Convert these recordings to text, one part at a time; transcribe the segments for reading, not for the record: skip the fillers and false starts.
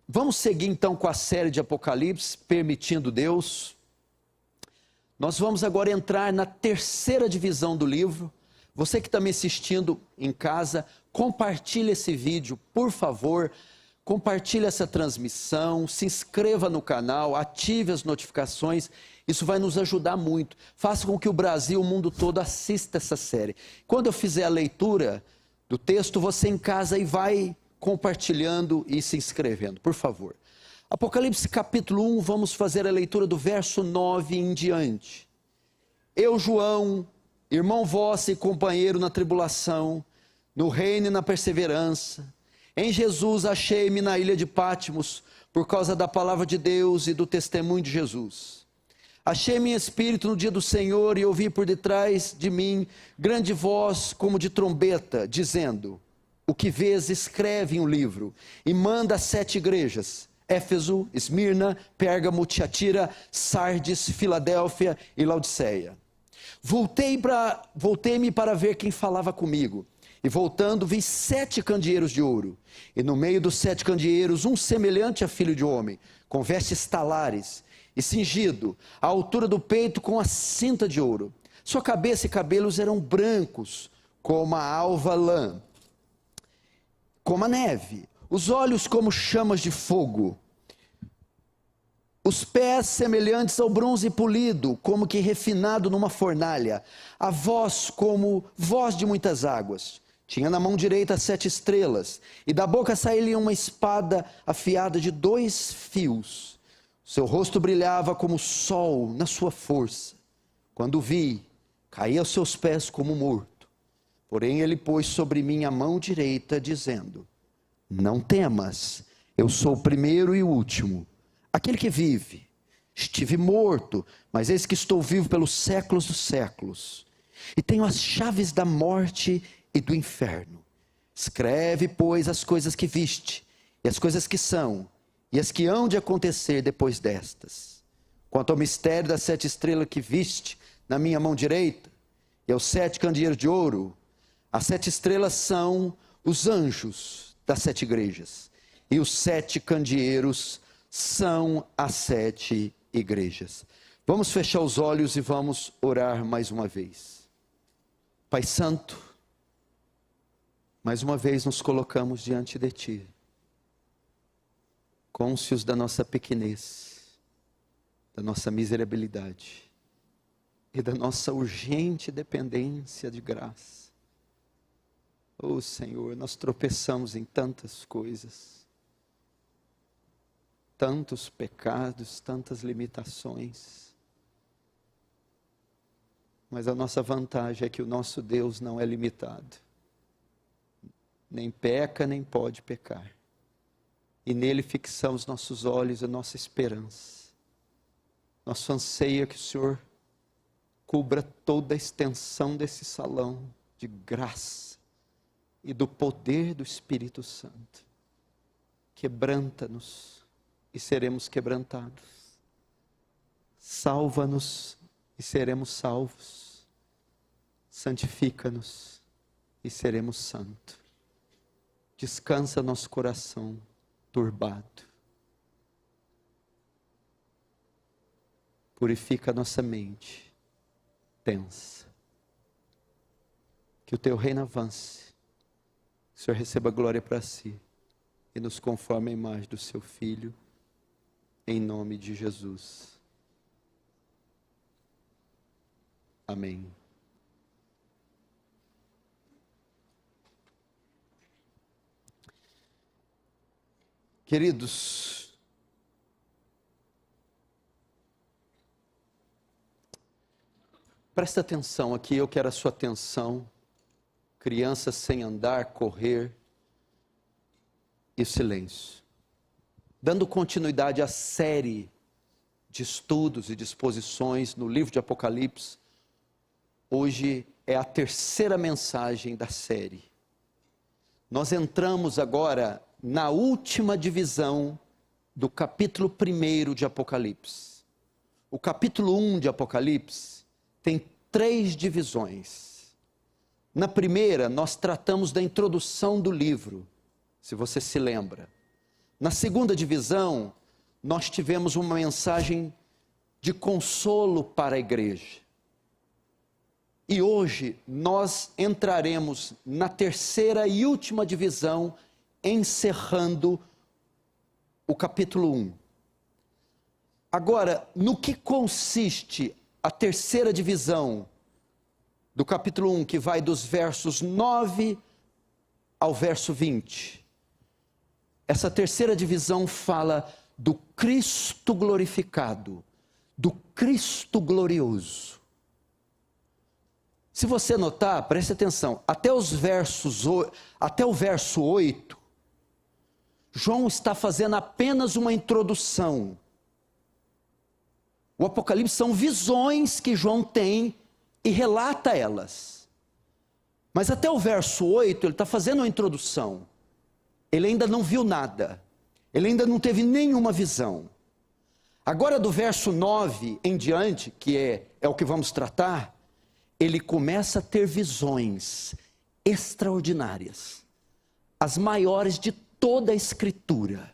Vamos seguir então com a série de Apocalipse, permitindo Deus. Nós vamos agora entrar na terceira divisão do livro. Você que está me assistindo em casa, compartilhe esse vídeo, por favor. Compartilhe essa transmissão, se inscreva no canal, ative as notificações. Isso vai nos ajudar muito. Faça com que o Brasil, o mundo todo assista essa série. Quando eu fizer a leitura do texto, você em casa aí vai compartilhando e se inscrevendo, por favor. Apocalipse capítulo 1, vamos fazer a leitura do verso 9 em diante. Eu, João, irmão vosso e companheiro na tribulação, no reino e na perseverança, em Jesus achei-me na ilha de Patmos, por causa da palavra de Deus e do testemunho de Jesus. Achei-me em espírito no dia do Senhor e ouvi por detrás de mim grande voz como de trombeta, dizendo: o que vês, escreve em um livro e manda a 7 igrejas: Éfeso, Esmirna, Pérgamo, Tiatira, Sardes, Filadélfia e Laodiceia. Voltei-me para ver quem falava comigo. E voltando, vi 7 candeeiros de ouro, e no meio dos 7 candeeiros, um semelhante a filho de homem, com vestes talares, e cingido, à altura do peito, com a cinta de ouro. Sua cabeça e cabelos eram brancos, como a alva lã, como a neve, os olhos como chamas de fogo, os pés semelhantes ao bronze polido, como que refinado numa fornalha, a voz como voz de muitas águas. Tinha na mão direita 7 estrelas, e da boca saía uma espada afiada de 2 fios. Seu rosto brilhava como o sol na sua força. Quando o vi, caí aos seus pés como morto. Porém ele pôs sobre mim a mão direita, dizendo: não temas, eu sou o primeiro e o último, aquele que vive. Estive morto, mas eis que estou vivo pelos séculos dos séculos, e tenho as chaves da morte e do inferno. Escreve, pois, as coisas que viste, e as coisas que são, e as que hão de acontecer depois destas. Quanto ao mistério das 7 estrelas que viste na minha mão direita, e aos 7 candeeiros de ouro, as 7 estrelas são os anjos das 7 igrejas, e os 7 candeeiros são as 7 igrejas. Vamos fechar os olhos e vamos orar mais uma vez. Pai Santo, mais uma vez nos colocamos diante de Ti, cônscios da nossa pequenez, da nossa miserabilidade e da nossa urgente dependência de graça. Oh Senhor, nós tropeçamos em tantas coisas, tantos pecados, tantas limitações, mas a nossa vantagem é que o nosso Deus não é limitado, nem peca, nem pode pecar, e nele fixamos nossos olhos e nossa esperança. Nosso anseio é que o Senhor cubra toda a extensão desse salão de graça e do poder do Espírito Santo. Quebranta-nos e seremos quebrantados. Salva-nos e seremos salvos. Santifica-nos e seremos santos. Descansa nosso coração turbado. Purifica nossa mente tensa. Que o Teu reino avance. Que o Senhor receba glória para si e nos conforme a imagem do Seu Filho, em nome de Jesus. Amém. Queridos, presta atenção aqui, eu quero a sua atenção. Crianças sem andar, correr e silêncio. Dando continuidade à série de estudos e disposições no livro de Apocalipse, hoje é a terceira mensagem da série. Nós entramos agora na última divisão do capítulo 1 de Apocalipse. O capítulo 1 de Apocalipse tem 3 divisões. Na primeira, nós tratamos da introdução do livro, se você se lembra. Na segunda divisão, nós tivemos uma mensagem de consolo para a igreja. E hoje nós entraremos na terceira e última divisão, encerrando o capítulo 1. Agora, no que consiste a terceira divisão do capítulo 1, que vai dos versos 9 ao verso 20? Essa terceira divisão fala do Cristo glorificado, do Cristo glorioso. Se você notar, preste atenção, até o verso 8, João está fazendo apenas uma introdução. O Apocalipse são visões que João tem e relata elas. Mas até o verso 8, ele está fazendo uma introdução. Ele ainda não viu nada. Ele ainda não teve nenhuma visão. Agora do verso 9 em diante, que é o que vamos tratar, ele começa a ter visões extraordinárias. As maiores de toda a Escritura.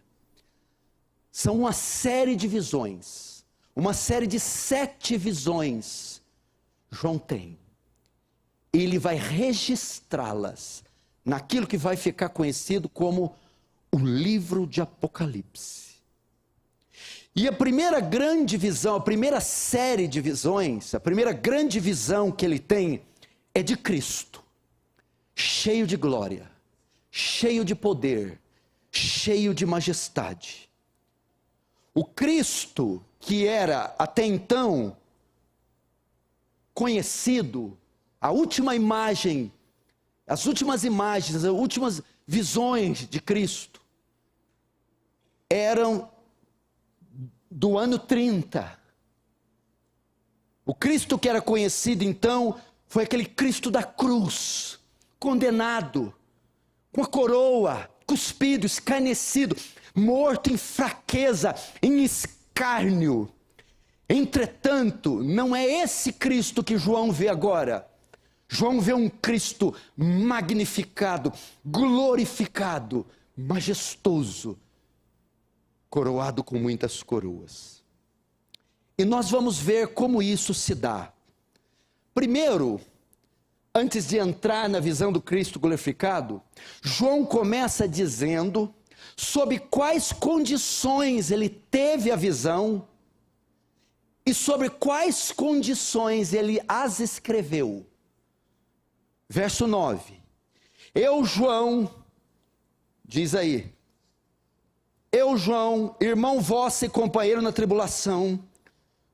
São uma série de visões. Uma série de 7 visões. João tem. Ele vai registrá-las naquilo que vai ficar conhecido como o livro de Apocalipse. E a primeira grande visão, a primeira série de visões, a primeira grande visão que ele tem é de Cristo, cheio de glória, cheio de poder, cheio de majestade. O Cristo que era até então conhecido, a última imagem, as últimas imagens, as últimas visões de Cristo eram do ano 30. O Cristo que era conhecido então foi aquele Cristo da cruz, condenado, com a coroa, cuspido, escarnecido, morto em fraqueza, em escárnio. Entretanto, não é esse Cristo que João vê agora. João vê um Cristo magnificado, glorificado, majestoso, coroado com muitas coroas. E nós vamos ver como isso se dá. Primeiro, antes de entrar na visão do Cristo glorificado, João começa dizendo sob quais condições ele teve a visão e sobre quais condições ele as escreveu. Verso 9, eu João, diz aí, eu João, irmão vosso e companheiro na tribulação,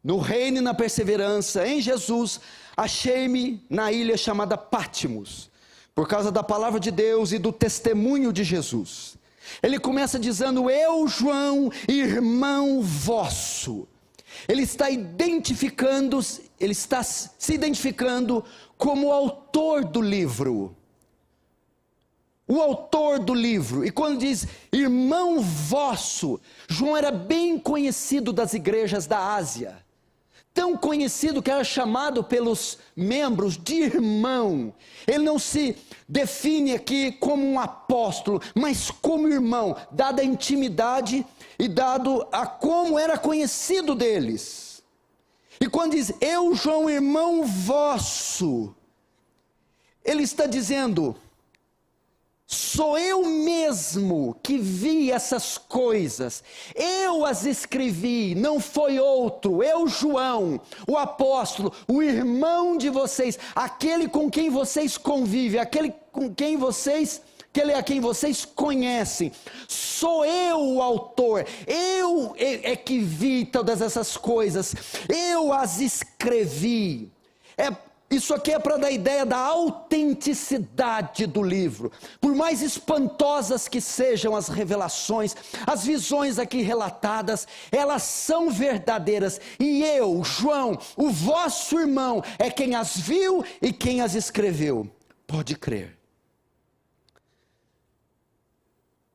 no reino e na perseverança, em Jesus, achei-me na ilha chamada Patmos, por causa da palavra de Deus e do testemunho de Jesus. Ele começa dizendo, eu João, irmão vosso. Ele está se identificando como o autor do livro. O autor do livro. E quando diz irmão vosso, João era bem conhecido das igrejas da Ásia. Tão conhecido que era chamado pelos membros de irmão. Ele não se define aqui como um apóstolo, mas como irmão, dada a intimidade e dado a como era conhecido deles. E quando diz, eu João, irmão vosso, ele está dizendo, sou eu mesmo que vi essas coisas, eu as escrevi, não foi outro, eu João, o apóstolo, o irmão de vocês, aquele com quem vocês convivem, aquele com quem vocês, aquele a quem vocês conhecem, sou eu o autor, eu é que vi todas essas coisas, eu as escrevi. Isso aqui é para dar ideia da autenticidade do livro. Por mais espantosas que sejam as revelações, as visões aqui relatadas, elas são verdadeiras. E eu, João, o vosso irmão, é quem as viu e quem as escreveu. Pode crer.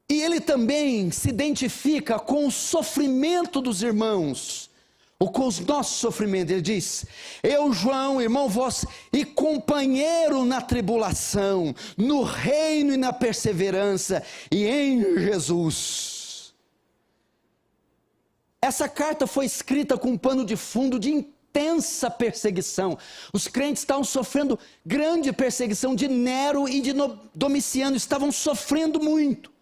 E ele também se identifica com o sofrimento dos irmãos, ou com os nossos sofrimentos. Ele diz, eu João, irmão vosso, e companheiro na tribulação, no reino e na perseverança, e em Jesus. Essa carta foi escrita com um pano de fundo de intensa perseguição. Os crentes estavam sofrendo grande perseguição de Nero e de Domiciano, estavam sofrendo muito.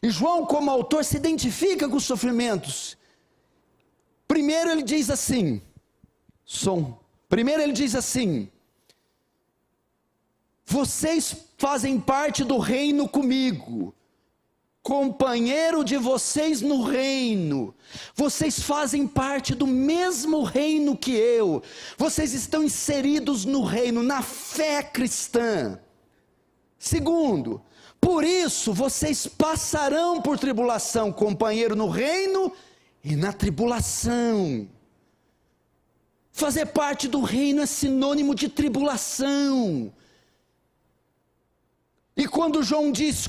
E João, como autor, se identifica com os sofrimentos. Primeiro ele diz assim, vocês fazem parte do reino comigo, companheiro de vocês no reino, vocês fazem parte do mesmo reino que eu, vocês estão inseridos no reino, na fé cristã. Segundo, por isso vocês passarão por tribulação, companheiro no reino e na tribulação. Fazer parte do reino é sinônimo de tribulação. E quando João diz,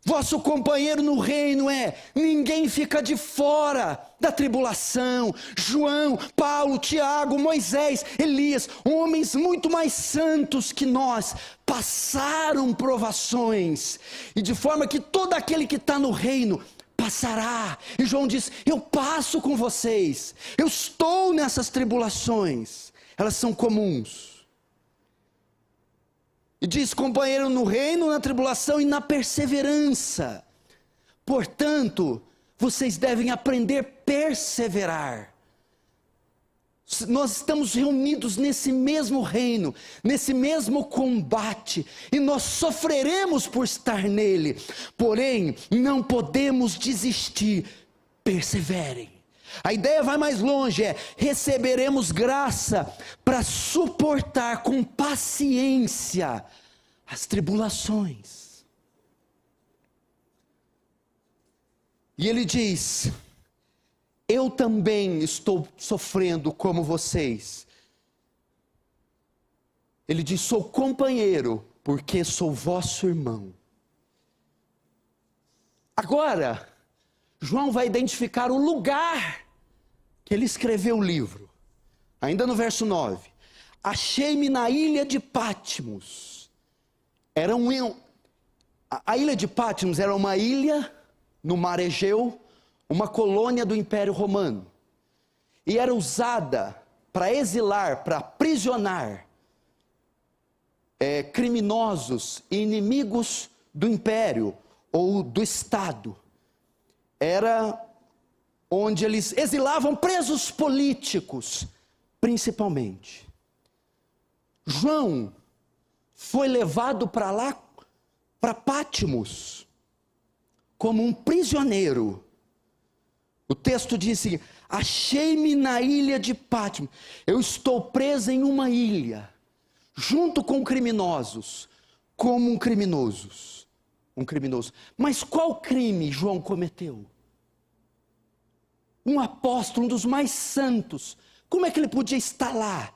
vosso companheiro no reino ninguém fica de fora da tribulação. João, Paulo, Tiago, Moisés, Elias, homens muito mais santos que nós, passaram provações. E de forma que todo aquele que está no reino passará. E João diz, eu passo com vocês. Eu estou nessas tribulações. Elas são comuns. E diz, companheiro no reino, na tribulação e na perseverança. Portanto, vocês devem aprender a perseverar. Nós estamos reunidos nesse mesmo reino, nesse mesmo combate, e nós sofreremos por estar nele. Porém, não podemos desistir. Perseverem. A ideia vai mais longe, receberemos graça para suportar com paciência as tribulações. E ele diz, eu também estou sofrendo como vocês. Ele diz, sou companheiro, porque sou vosso irmão. Agora, João vai identificar o lugar que ele escreveu o livro. Ainda no verso 9. Achei-me na ilha de Patmos. A ilha de Patmos era uma ilha no mar Egeu, uma colônia do Império Romano. E era usada para exilar, para aprisionar criminosos e inimigos do Império ou do Estado. Era onde eles exilavam presos políticos, principalmente. João foi levado para lá, para Patmos, como um prisioneiro. O texto diz assim, achei-me na ilha de Patmos. Eu estou preso em uma ilha, junto com criminosos, como um criminoso. Mas qual crime João cometeu? Um apóstolo, um dos mais santos. Como é que ele podia estar lá?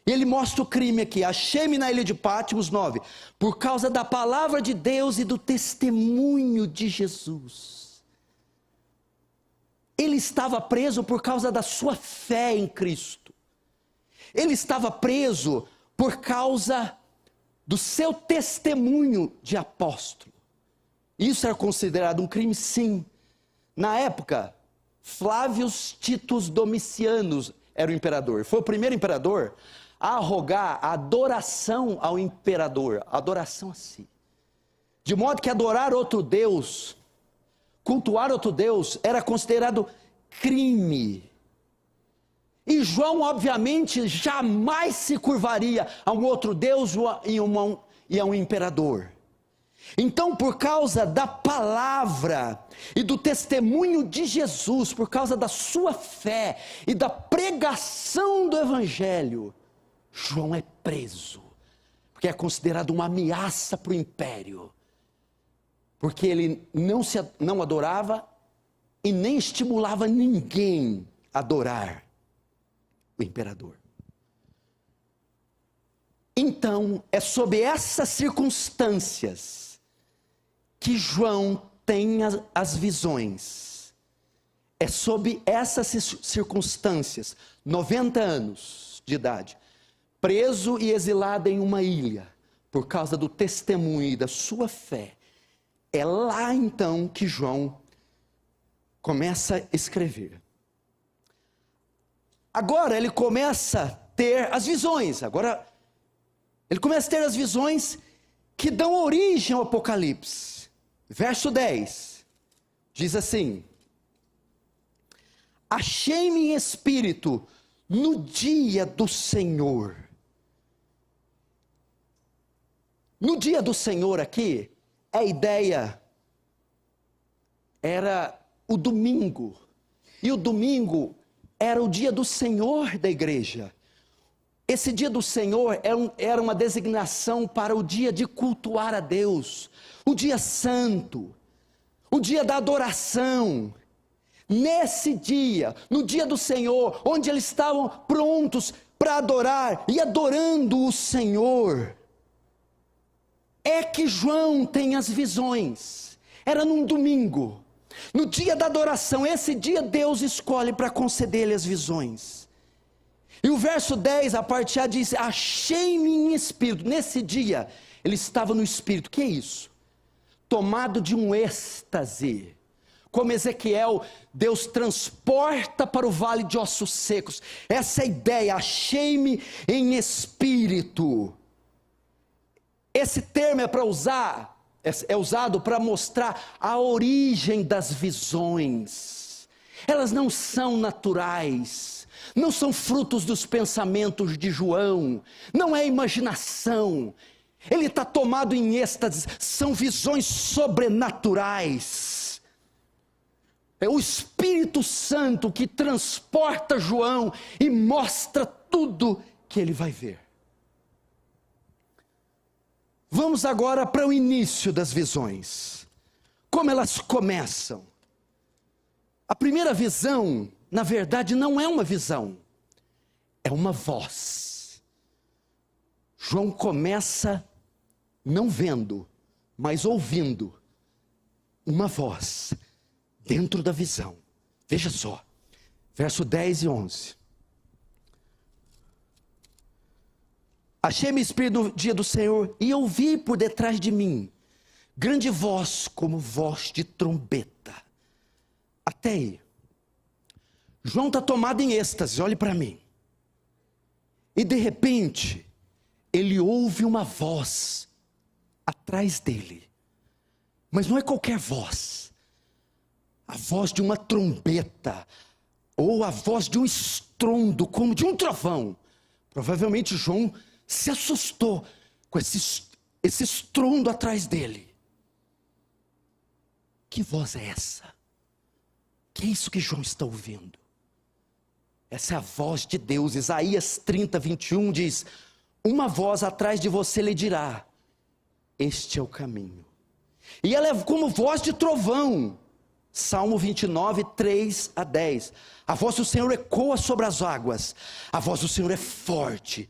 Ele mostra o crime aqui. Achei-me na ilha de Patmos, 9. Por causa da palavra de Deus e do testemunho de Jesus. Ele estava preso por causa da sua fé em Cristo. Ele estava preso por causa do seu testemunho de apóstolo. Isso era considerado um crime, sim. Na época, Flávio Titus Domiciano era o imperador. Foi o primeiro imperador a arrogar a adoração ao imperador, a adoração a si. De modo que adorar outro Deus, cultuar outro Deus, era considerado crime. E João, obviamente, jamais se curvaria a um outro Deus e a um imperador. Então, por causa da palavra e do testemunho de Jesus, por causa da sua fé e da pregação do evangelho, João é preso, porque é considerado uma ameaça para o império, porque ele não adorava e nem estimulava ninguém a adorar o imperador. Então, é sob essas circunstâncias que João tem as visões. É sob essas circunstâncias, 90 anos de idade, preso e exilado em uma ilha, por causa do testemunho e da sua fé. É lá então que João começa a escrever. agora ele começa a ter as visões. Agora, ele começa a ter as visões que dão origem ao Apocalipse. Verso 10, diz assim: achei-me em espírito no dia do Senhor. No dia do Senhor aqui, a ideia era o domingo. E o domingo era o dia do Senhor da igreja. Esse dia do Senhor era uma designação para o dia de cultuar a Deus, o dia santo, o dia da adoração. Nesse dia, no dia do Senhor, onde eles estavam prontos para adorar e adorando o Senhor, é que João tem as visões. Era num domingo, no dia da adoração. Esse dia Deus escolhe para conceder-lhe as visões. E o verso 10, a parte A diz: achei-me em espírito. Nesse dia, ele estava no espírito. O que é isso? Tomado de um êxtase. Como Ezequiel, Deus transporta para o vale de ossos secos. Essa é a ideia, achei-me em espírito. Esse termo é usado para mostrar a origem das visões. Elas não são naturais, não são frutos dos pensamentos de João, não é imaginação. Ele está tomado em êxtase, são visões sobrenaturais. É o Espírito Santo que transporta João e mostra tudo que ele vai ver. Vamos agora para o início das visões. Como elas começam? A primeira visão, na verdade, não é uma visão, é uma voz. João começa não vendo, mas ouvindo uma voz dentro da visão. Veja só, verso 10 e 11. Achei-me espírito no dia do Senhor e ouvi por detrás de mim grande voz como voz de trombeta. Até aí. João está tomado em êxtase, olhe para mim. E de repente, ele ouve uma voz atrás dele. Mas não é qualquer voz. A voz de uma trombeta, ou a voz de um estrondo, como de um trovão. Provavelmente João se assustou com esse estrondo atrás dele. Que voz é essa? Que é isso que João está ouvindo? Essa é a voz de Deus. Isaías 30, 21 diz: uma voz atrás de você lhe dirá: este é o caminho. E ela é como voz de trovão. Salmo 29, 3 a 10. A voz do Senhor ecoa sobre as águas. A voz do Senhor é forte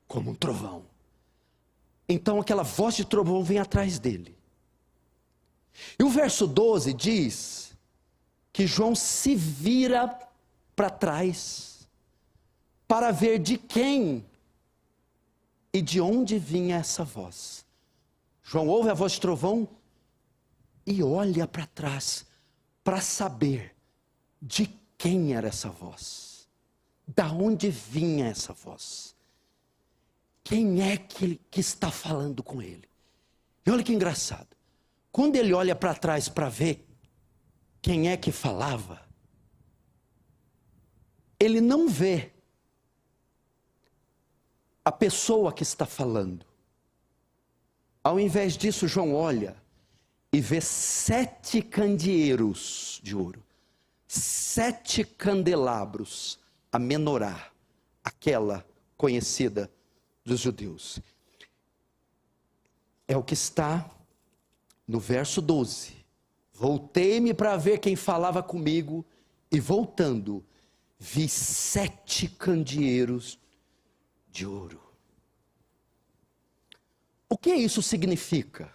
como um trovão. Então aquela voz de trovão vem atrás dele. E o verso 12 diz que João se vira para trás para ver de quem e de onde vinha essa voz. João ouve a voz de trovão e olha para trás para saber de quem era essa voz, da onde vinha essa voz, quem é que está falando com ele. E olha que engraçado, quando ele olha para trás para ver quem é que falava, ele não vê a pessoa que está falando. Ao invés disso, João olha e vê 7 candeeiros de ouro, 7 candelabros, a menorá, aquela conhecida dos judeus. É o que está no verso 12. Voltei-me para ver quem falava comigo, e voltando, vi 7 candeeiros de ouro. O que isso significa?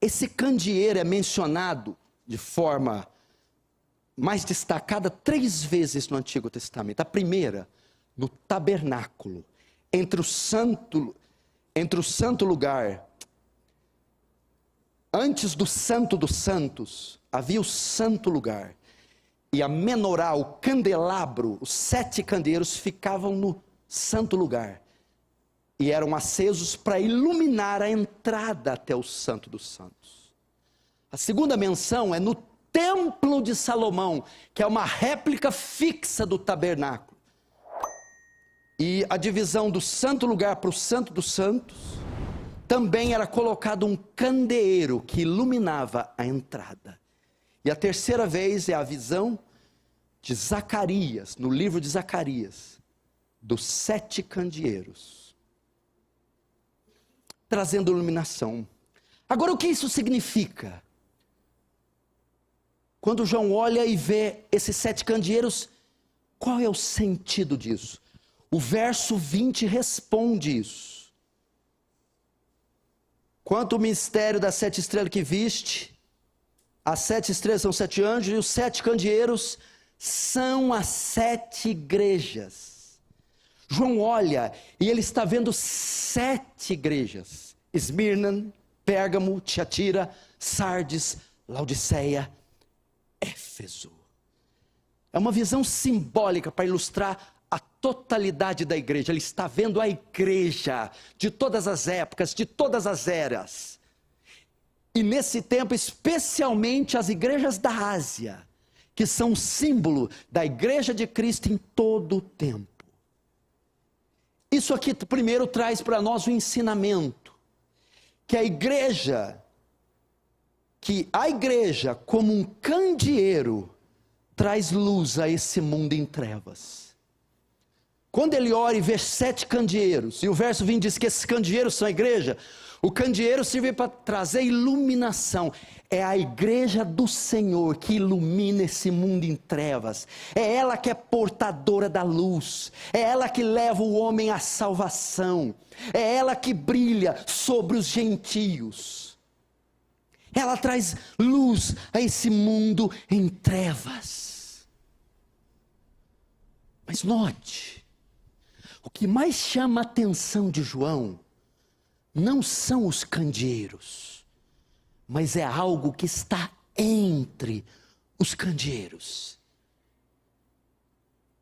Esse candeeiro é mencionado de forma mais destacada 3 vezes no Antigo Testamento. A primeira, no tabernáculo, entre o santo lugar. Antes do Santo dos Santos, havia o santo lugar. e a menorá, o candelabro, os 7 candeeiros ficavam no santo lugar. E eram acesos para iluminar a entrada até o Santo dos Santos. A segunda menção é no Templo de Salomão, que é uma réplica fixa do tabernáculo. E a divisão do santo lugar para o Santo dos Santos, também era colocado um candeeiro que iluminava a entrada. E a terceira vez é a visão de Zacarias, no livro de Zacarias, dos 7 candeeiros, trazendo iluminação. Agora, o que isso significa? Quando João olha e vê esses 7 candeeiros, qual é o sentido disso? O verso 20 responde isso. Quanto ao mistério das 7 estrelas que viste, as 7 estrelas são 7 anjos e os 7 candeeiros são as 7 igrejas. João olha e ele está vendo 7 igrejas: Esmirna, Pérgamo, Tiatira, Sardes, Laodiceia, Éfeso. É uma visão simbólica para ilustrar a totalidade da igreja. Ele está vendo a igreja de todas as épocas, de todas as eras. E nesse tempo, especialmente as igrejas da Ásia, que são símbolo da igreja de Cristo em todo o tempo. Isso aqui primeiro traz para nós o ensinamento, que a igreja como um candeeiro traz luz a esse mundo em trevas. Quando ele ora e vê 7 candeeiros, e o verso 20 diz que esses candeeiros são a igreja, o candeeiro serve para trazer iluminação. É a igreja do Senhor que ilumina esse mundo em trevas. É ela que é portadora da luz. É ela que leva o homem à salvação. É ela que brilha sobre os gentios. Ela traz luz a esse mundo em trevas. Mas note, o que mais chama a atenção de João não são os candeeiros, mas é algo que está entre os candeeiros.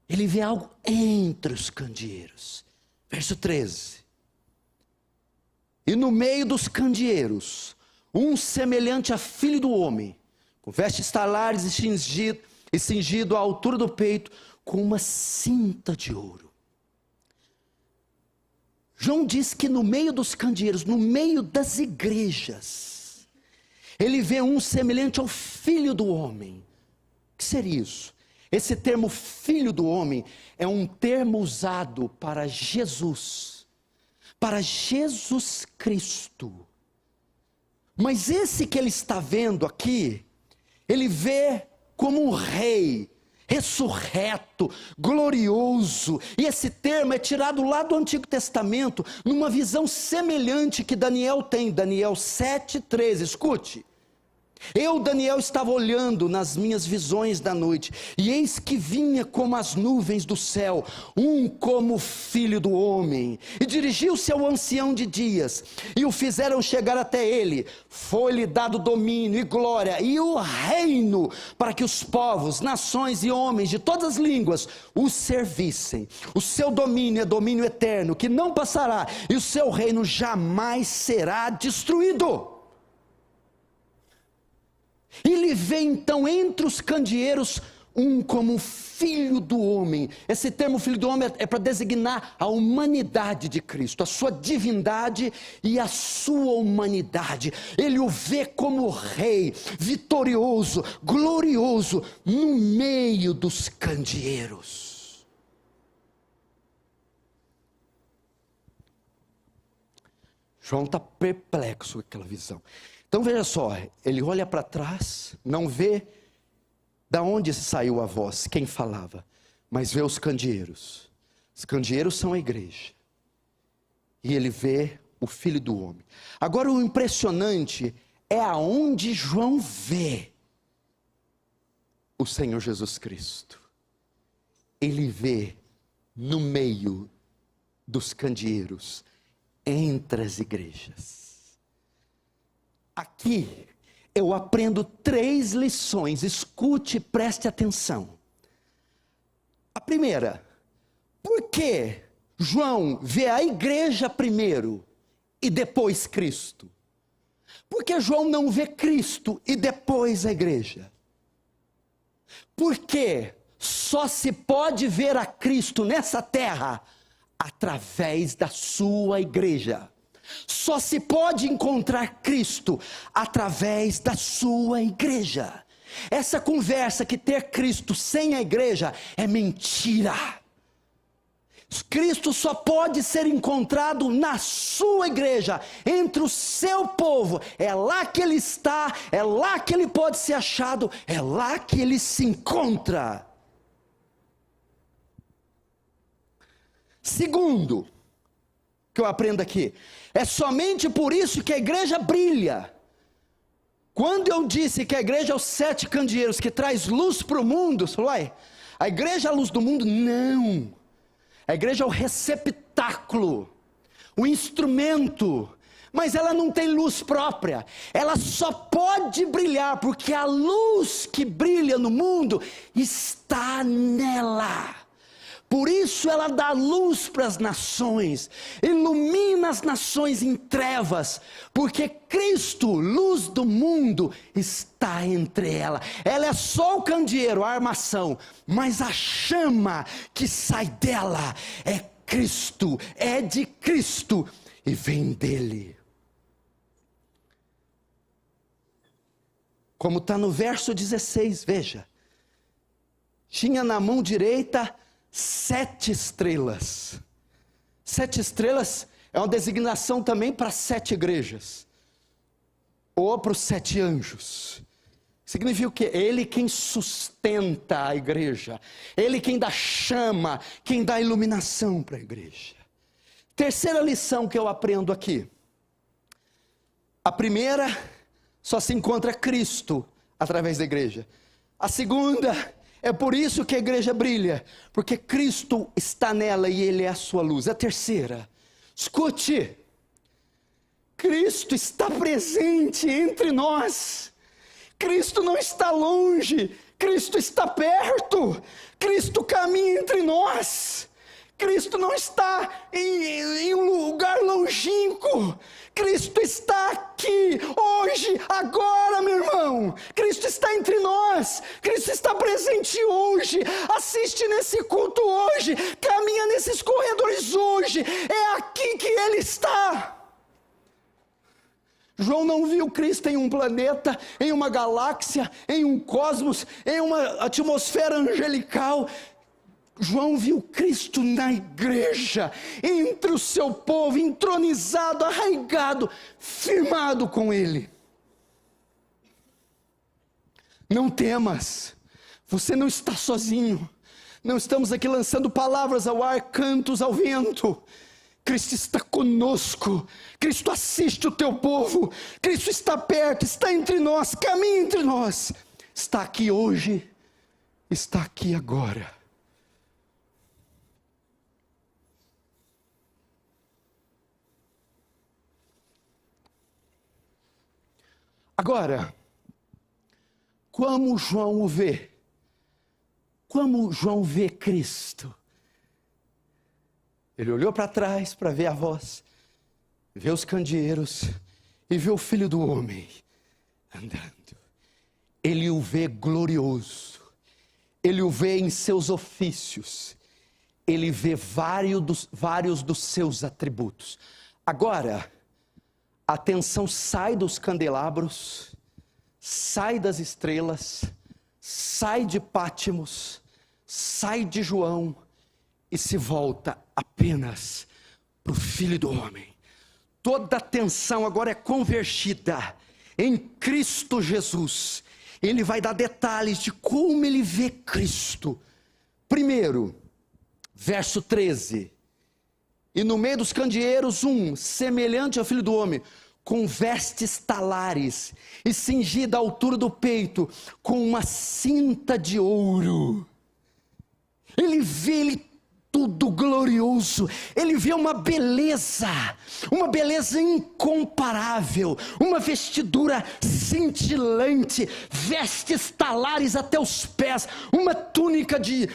Ele vê algo entre os candeeiros. Verso 13. E no meio dos candeeiros, um semelhante a filho do homem, com vestes talares e cingido à altura do peito, com uma cinta de ouro. João diz que no meio dos candeeiros, no meio das igrejas, ele vê um semelhante ao filho do homem. O que seria isso? Esse termo filho do homem é um termo usado para Jesus Cristo. Mas esse que ele está vendo aqui, ele vê como um rei, ressurreto, glorioso. E esse termo é tirado lá do Antigo Testamento, numa visão semelhante que Daniel tem, Daniel 7:13, escute. Eu, Daniel, estava olhando nas minhas visões da noite, e eis que vinha como as nuvens do céu, um como filho do homem, e dirigiu-se ao ancião de dias, e o fizeram chegar até ele. Foi-lhe dado domínio e glória, e o reino, para que os povos, nações e homens de todas as línguas o servissem. O seu domínio é domínio eterno, que não passará, e o seu reino jamais será destruído. Ele vê então entre os candeeiros um como filho do homem. Esse termo filho do homem é para designar a humanidade de Cristo, a sua divindade e a sua humanidade. Ele o vê como rei, vitorioso, glorioso, no meio dos candeeiros. João está perplexo com aquela visão. Então veja só, ele olha para trás, não vê da onde saiu a voz, quem falava, mas vê os candeeiros. Os candeeiros são a igreja. E ele vê o Filho do Homem. Agora o impressionante é aonde João vê o Senhor Jesus Cristo. Ele vê no meio dos candeeiros, entre as igrejas. Aqui eu aprendo 3 lições. Escute e preste atenção. A primeira, por que João vê a igreja primeiro e depois Cristo? Por que João não vê Cristo e depois a igreja? Porque só se pode ver a Cristo nessa terra através da sua igreja. Só se pode encontrar Cristo através da sua igreja. Essa conversa que ter Cristo sem a igreja é mentira. Cristo só pode ser encontrado na sua igreja, entre o seu povo. É lá que ele está, é lá que ele pode ser achado, é lá que ele se encontra. Segundo, que eu aprendo aqui, é somente por isso que a igreja brilha. Quando eu disse que a igreja é os 7 candeeiros que traz luz para o mundo, você falou, a igreja é a luz do mundo? Não. A igreja é o receptáculo, o instrumento, mas ela não tem luz própria. Ela só pode brilhar porque a luz que brilha no mundo está nela. Por isso ela dá luz para as nações, ilumina as nações em trevas, porque Cristo, luz do mundo, está entre ela. Ela é só o candeeiro, a armação, mas a chama que sai dela é Cristo, é de Cristo e vem dele. Como está no verso 16, veja, tinha na mão direita 7 estrelas. 7 estrelas é uma designação também para 7 igrejas, ou para os 7 anjos. Significa o quê? Ele quem sustenta a igreja, ele quem dá chama, quem dá iluminação para a igreja. Terceira lição que eu aprendo aqui. A primeira, só se encontra Cristo através da igreja. A segunda, é por isso que a igreja brilha, porque Cristo está nela e Ele é a sua luz. A terceira, escute, Cristo está presente entre nós. Cristo não está longe, Cristo está perto, Cristo caminha entre nós. Cristo não está em um lugar longínquo, Cristo está aqui, hoje, agora, meu irmão. Cristo está entre nós, Cristo está presente hoje, assiste nesse culto hoje, caminha nesses corredores hoje, é aqui que Ele está. João não viu Cristo em um planeta, em uma galáxia, em um cosmos, em uma atmosfera angelical. João viu Cristo na igreja, entre o seu povo, entronizado, arraigado, firmado com Ele. Não temas, você não está sozinho, não estamos aqui lançando palavras ao ar, cantos ao vento. Cristo está conosco, Cristo assiste o teu povo, Cristo está perto, está entre nós, caminha entre nós, está aqui hoje, está aqui agora. Agora, como João o vê? Como João vê Cristo? Ele olhou para trás para ver a voz, vê os candeeiros e vê o Filho do Homem andando. Ele o vê glorioso, ele o vê em seus ofícios, ele vê vários dos seus atributos. Agora, a atenção sai dos candelabros, sai das estrelas, sai de Pátimos, sai de João e se volta apenas para o Filho do Homem. Toda a atenção agora é convergida em Cristo Jesus. Ele vai dar detalhes de como ele vê Cristo. Primeiro, verso 13. E no meio dos candeeiros, semelhante ao Filho do Homem, com vestes talares, e cingida à altura do peito, com uma cinta de ouro. Ele vê, ele tudo glorioso. Ele vê uma beleza incomparável, uma vestidura cintilante, vestes talares até os pés, uma túnica de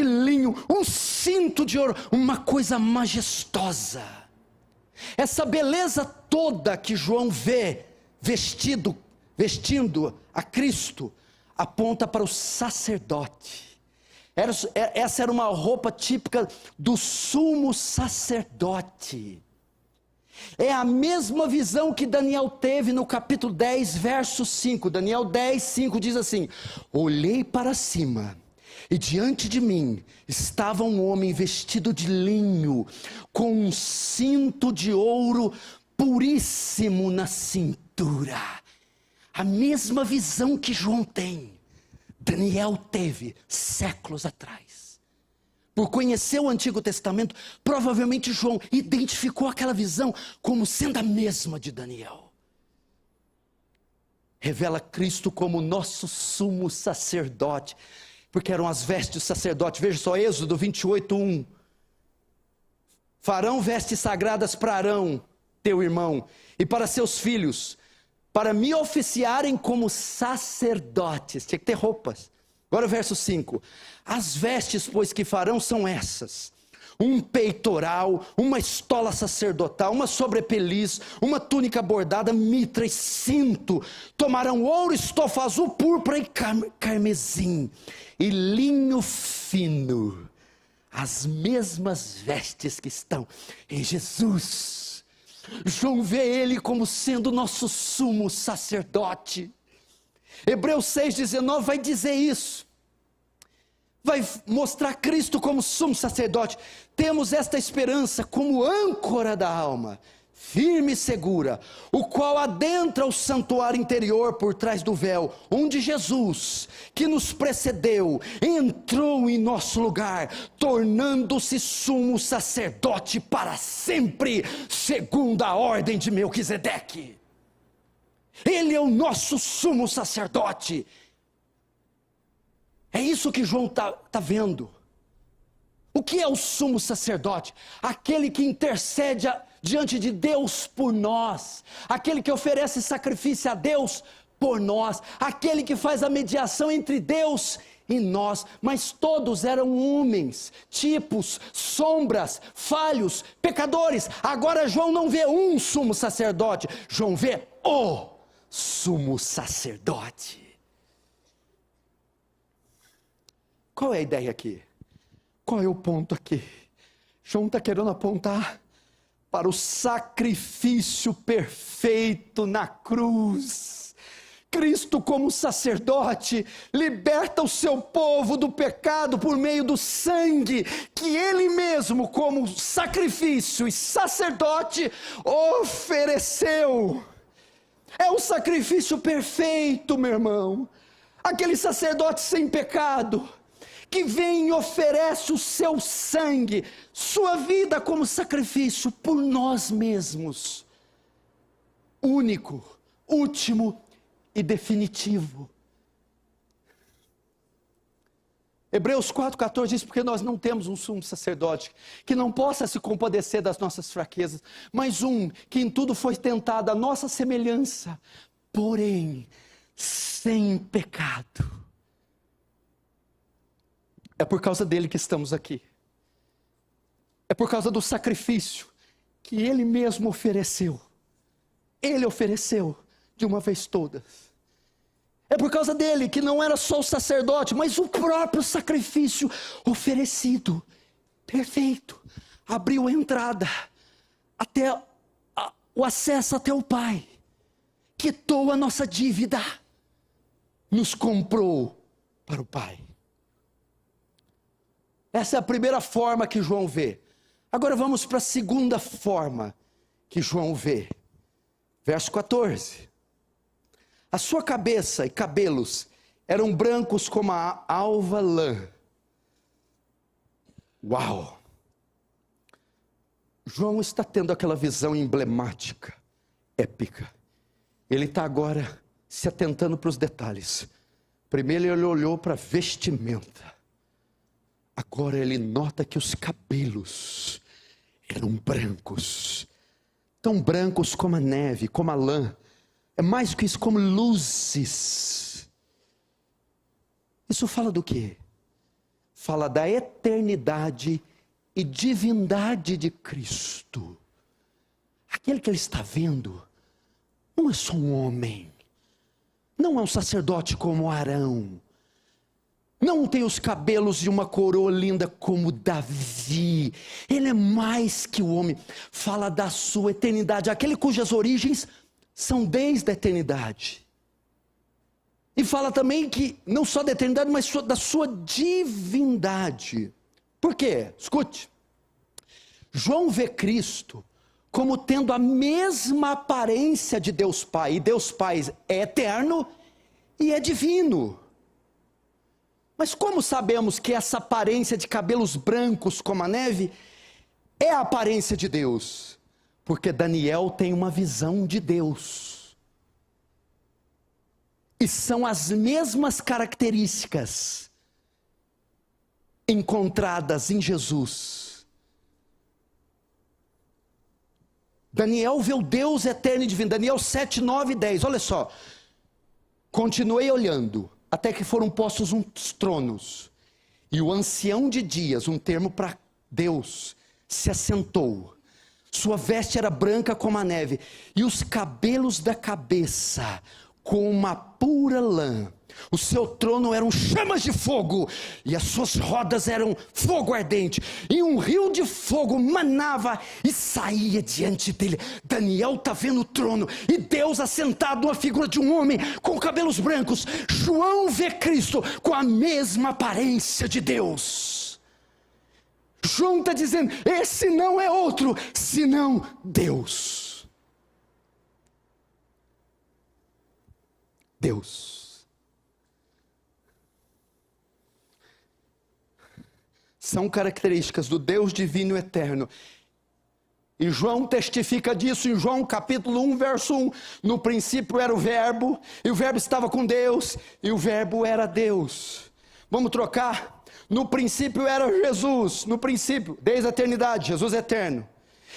linho, um cinto de ouro, uma coisa majestosa. Essa beleza toda que João vê vestindo a Cristo, aponta para o sacerdote. Essa era uma roupa típica do sumo sacerdote. É a mesma visão que Daniel teve no capítulo 10, verso 5. Daniel 10, 5 diz assim: olhei para cima, e diante de mim estava um homem vestido de linho, com um cinto de ouro puríssimo na cintura. A mesma visão que João tem, Daniel teve séculos atrás. Por conhecer o Antigo Testamento, provavelmente João identificou aquela visão como sendo a mesma de Daniel. Revela Cristo como nosso sumo sacerdote, porque eram as vestes do sacerdote. Veja só, Êxodo 28, 1. Farão vestes sagradas para Arão, teu irmão, e para seus filhos, para me oficiarem como sacerdotes. Tinha que ter roupas. Agora o verso 5. As vestes, pois, que farão são essas: um peitoral, uma estola sacerdotal, uma sobrepeliz, uma túnica bordada, mitra e cinto. Tomarão ouro, estofa azul, púrpura e carmesim, e linho fino. As mesmas vestes que estão em Jesus. João vê ele como sendo nosso sumo sacerdote. Hebreus 6,19 vai dizer isso. Vai mostrar Cristo como sumo sacerdote. Temos esta esperança como âncora da alma, firme e segura, o qual adentra o santuário interior por trás do véu, onde Jesus, que nos precedeu, entrou em nosso lugar, tornando-se sumo sacerdote para sempre, segundo a ordem de Melquisedeque. Ele é o nosso sumo sacerdote. É isso que João está vendo. O que é o sumo sacerdote? Aquele que intercede diante de Deus por nós, aquele que oferece sacrifício a Deus por nós, aquele que faz a mediação entre Deus e nós. Mas todos eram homens, tipos, sombras, falhos, pecadores. Agora João não vê um sumo sacerdote, João vê o sumo sacerdote. Qual é a ideia aqui? Qual é o ponto aqui? João está querendo apontar para o sacrifício perfeito na cruz. Cristo, como sacerdote, liberta o seu povo do pecado por meio do sangue que Ele mesmo, como sacrifício e sacerdote, ofereceu. É o sacrifício perfeito, meu irmão. Aquele sacerdote sem pecado, que vem e oferece o seu sangue, sua vida como sacrifício por nós mesmos. Único, último e definitivo. Hebreus 4,14 diz: porque nós não temos um sumo sacerdote que não possa se compadecer das nossas fraquezas, mas um que em tudo foi tentado à nossa semelhança, porém sem pecado. É por causa dele que estamos aqui. É por causa do sacrifício que ele mesmo ofereceu. Ele ofereceu de uma vez todas. É por causa dele que não era só o sacerdote, mas o próprio sacrifício oferecido, perfeito, abriu a entrada, até o acesso até o Pai, quitou a nossa dívida, nos comprou para o Pai. Essa é a primeira forma que João vê. Agora vamos para a segunda forma que João vê. Verso 14. A sua cabeça e cabelos eram brancos como a alva lã. Uau! João está tendo aquela visão emblemática, épica. Ele está agora se atentando para os detalhes. Primeiro ele olhou para a vestimenta. agora ele nota que os cabelos eram brancos, tão brancos como a neve, como a lã. É mais que isso, como luzes. Isso fala do quê? Fala da eternidade e divindade de Cristo. Aquele que ele está vendo não é só um homem, não é um sacerdote como Arão, não tem os cabelos de uma coroa linda como Davi. Ele é mais que o homem. Fala da sua eternidade, aquele cujas origens são desde a eternidade. E fala também que não só da eternidade, mas da sua divindade. Por quê? Escute. João vê Cristo como tendo a mesma aparência de Deus Pai. E Deus Pai é eterno e é divino. Mas como sabemos que essa aparência de cabelos brancos como a neve é a aparência de Deus? Porque Daniel tem uma visão de Deus. E são as mesmas características encontradas em Jesus. Daniel vê o Deus eterno e divino. Daniel 7, 9 e 10. Olha só. Continuei olhando, até que foram postos uns tronos. E o ancião de dias, um termo para Deus, se assentou. Sua veste era branca como a neve, e os cabelos da cabeça com uma pura lã. O seu trono eram chamas de fogo, e as suas rodas eram fogo ardente, e um rio de fogo manava e saía diante dele. Daniel está vendo o trono, e Deus assentado na figura de um homem com cabelos brancos. João vê Cristo com a mesma aparência de Deus. João está dizendo, esse não é outro, senão Deus. Deus. São características do Deus divino e eterno. E João testifica disso em João capítulo 1, verso 1. No princípio era o verbo, e o verbo estava com Deus, e o verbo era Deus. Vamos trocar? No princípio era Jesus, no princípio, desde a eternidade, Jesus é eterno.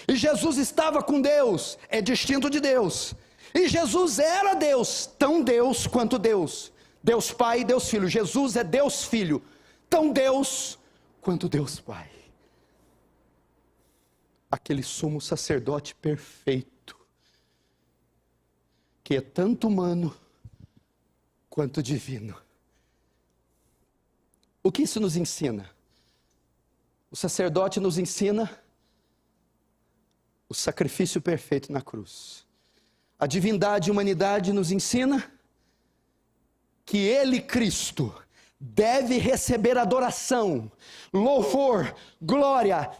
E Jesus estava com Deus, é distinto de Deus. E Jesus era Deus, tão Deus quanto Deus. Deus Pai e Deus Filho. Jesus é Deus Filho, tão Deus quanto Deus Pai. Aquele sumo sacerdote perfeito, que é tanto humano quanto divino. O que isso nos ensina? O sacerdote nos ensina o sacrifício perfeito na cruz. A divindade e a humanidade nos ensina que Ele, Cristo, deve receber adoração, louvor, glória,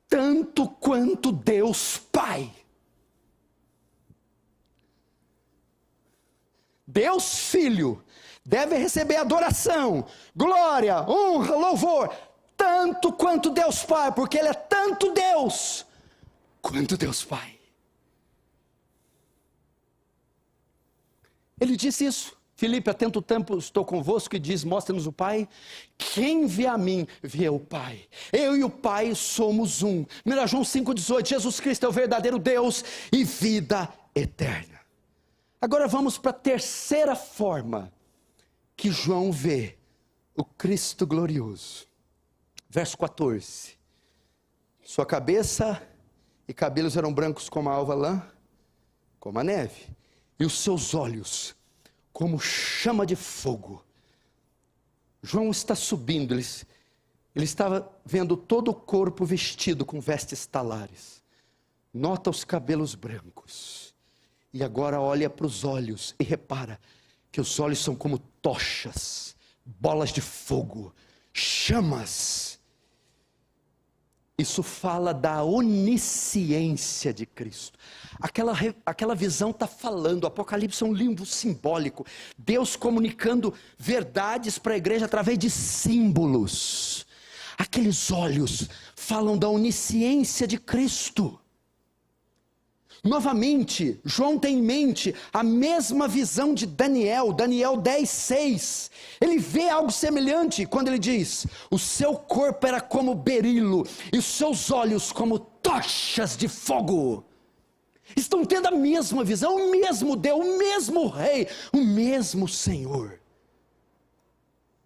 tanto quanto Deus Pai. Deus Filho deve receber adoração, glória, honra, louvor, tanto quanto Deus Pai, porque Ele é tanto Deus quanto Deus Pai. Ele disse isso. Filipe, há tanto tempo estou convosco, e diz, mostra-nos o Pai. Quem vê a mim, vê o Pai. Eu e o Pai somos um. 1 João 5,18, Jesus Cristo é o verdadeiro Deus e vida eterna. Agora vamos para a terceira forma que João vê o Cristo glorioso. Verso 14. Sua cabeça e cabelos eram brancos como a alva lã, como a neve. E os seus olhos como chama de fogo. João está subindo, ele estava vendo todo o corpo vestido com vestes talares. Nota os cabelos brancos. E agora olha para os olhos e repara que os olhos são como tochas, bolas de fogo, chamas. Isso fala da onisciência de Cristo. Aquela visão está falando, o Apocalipse é um livro simbólico. Deus comunicando verdades para a igreja através de símbolos. Aqueles olhos falam da onisciência de Cristo. Novamente, João tem em mente a mesma visão de Daniel 10:6. Ele vê algo semelhante quando ele diz: o seu corpo era como berilo, e os seus olhos como tochas de fogo. Estão tendo a mesma visão, o mesmo Deus, o mesmo Rei, o mesmo Senhor.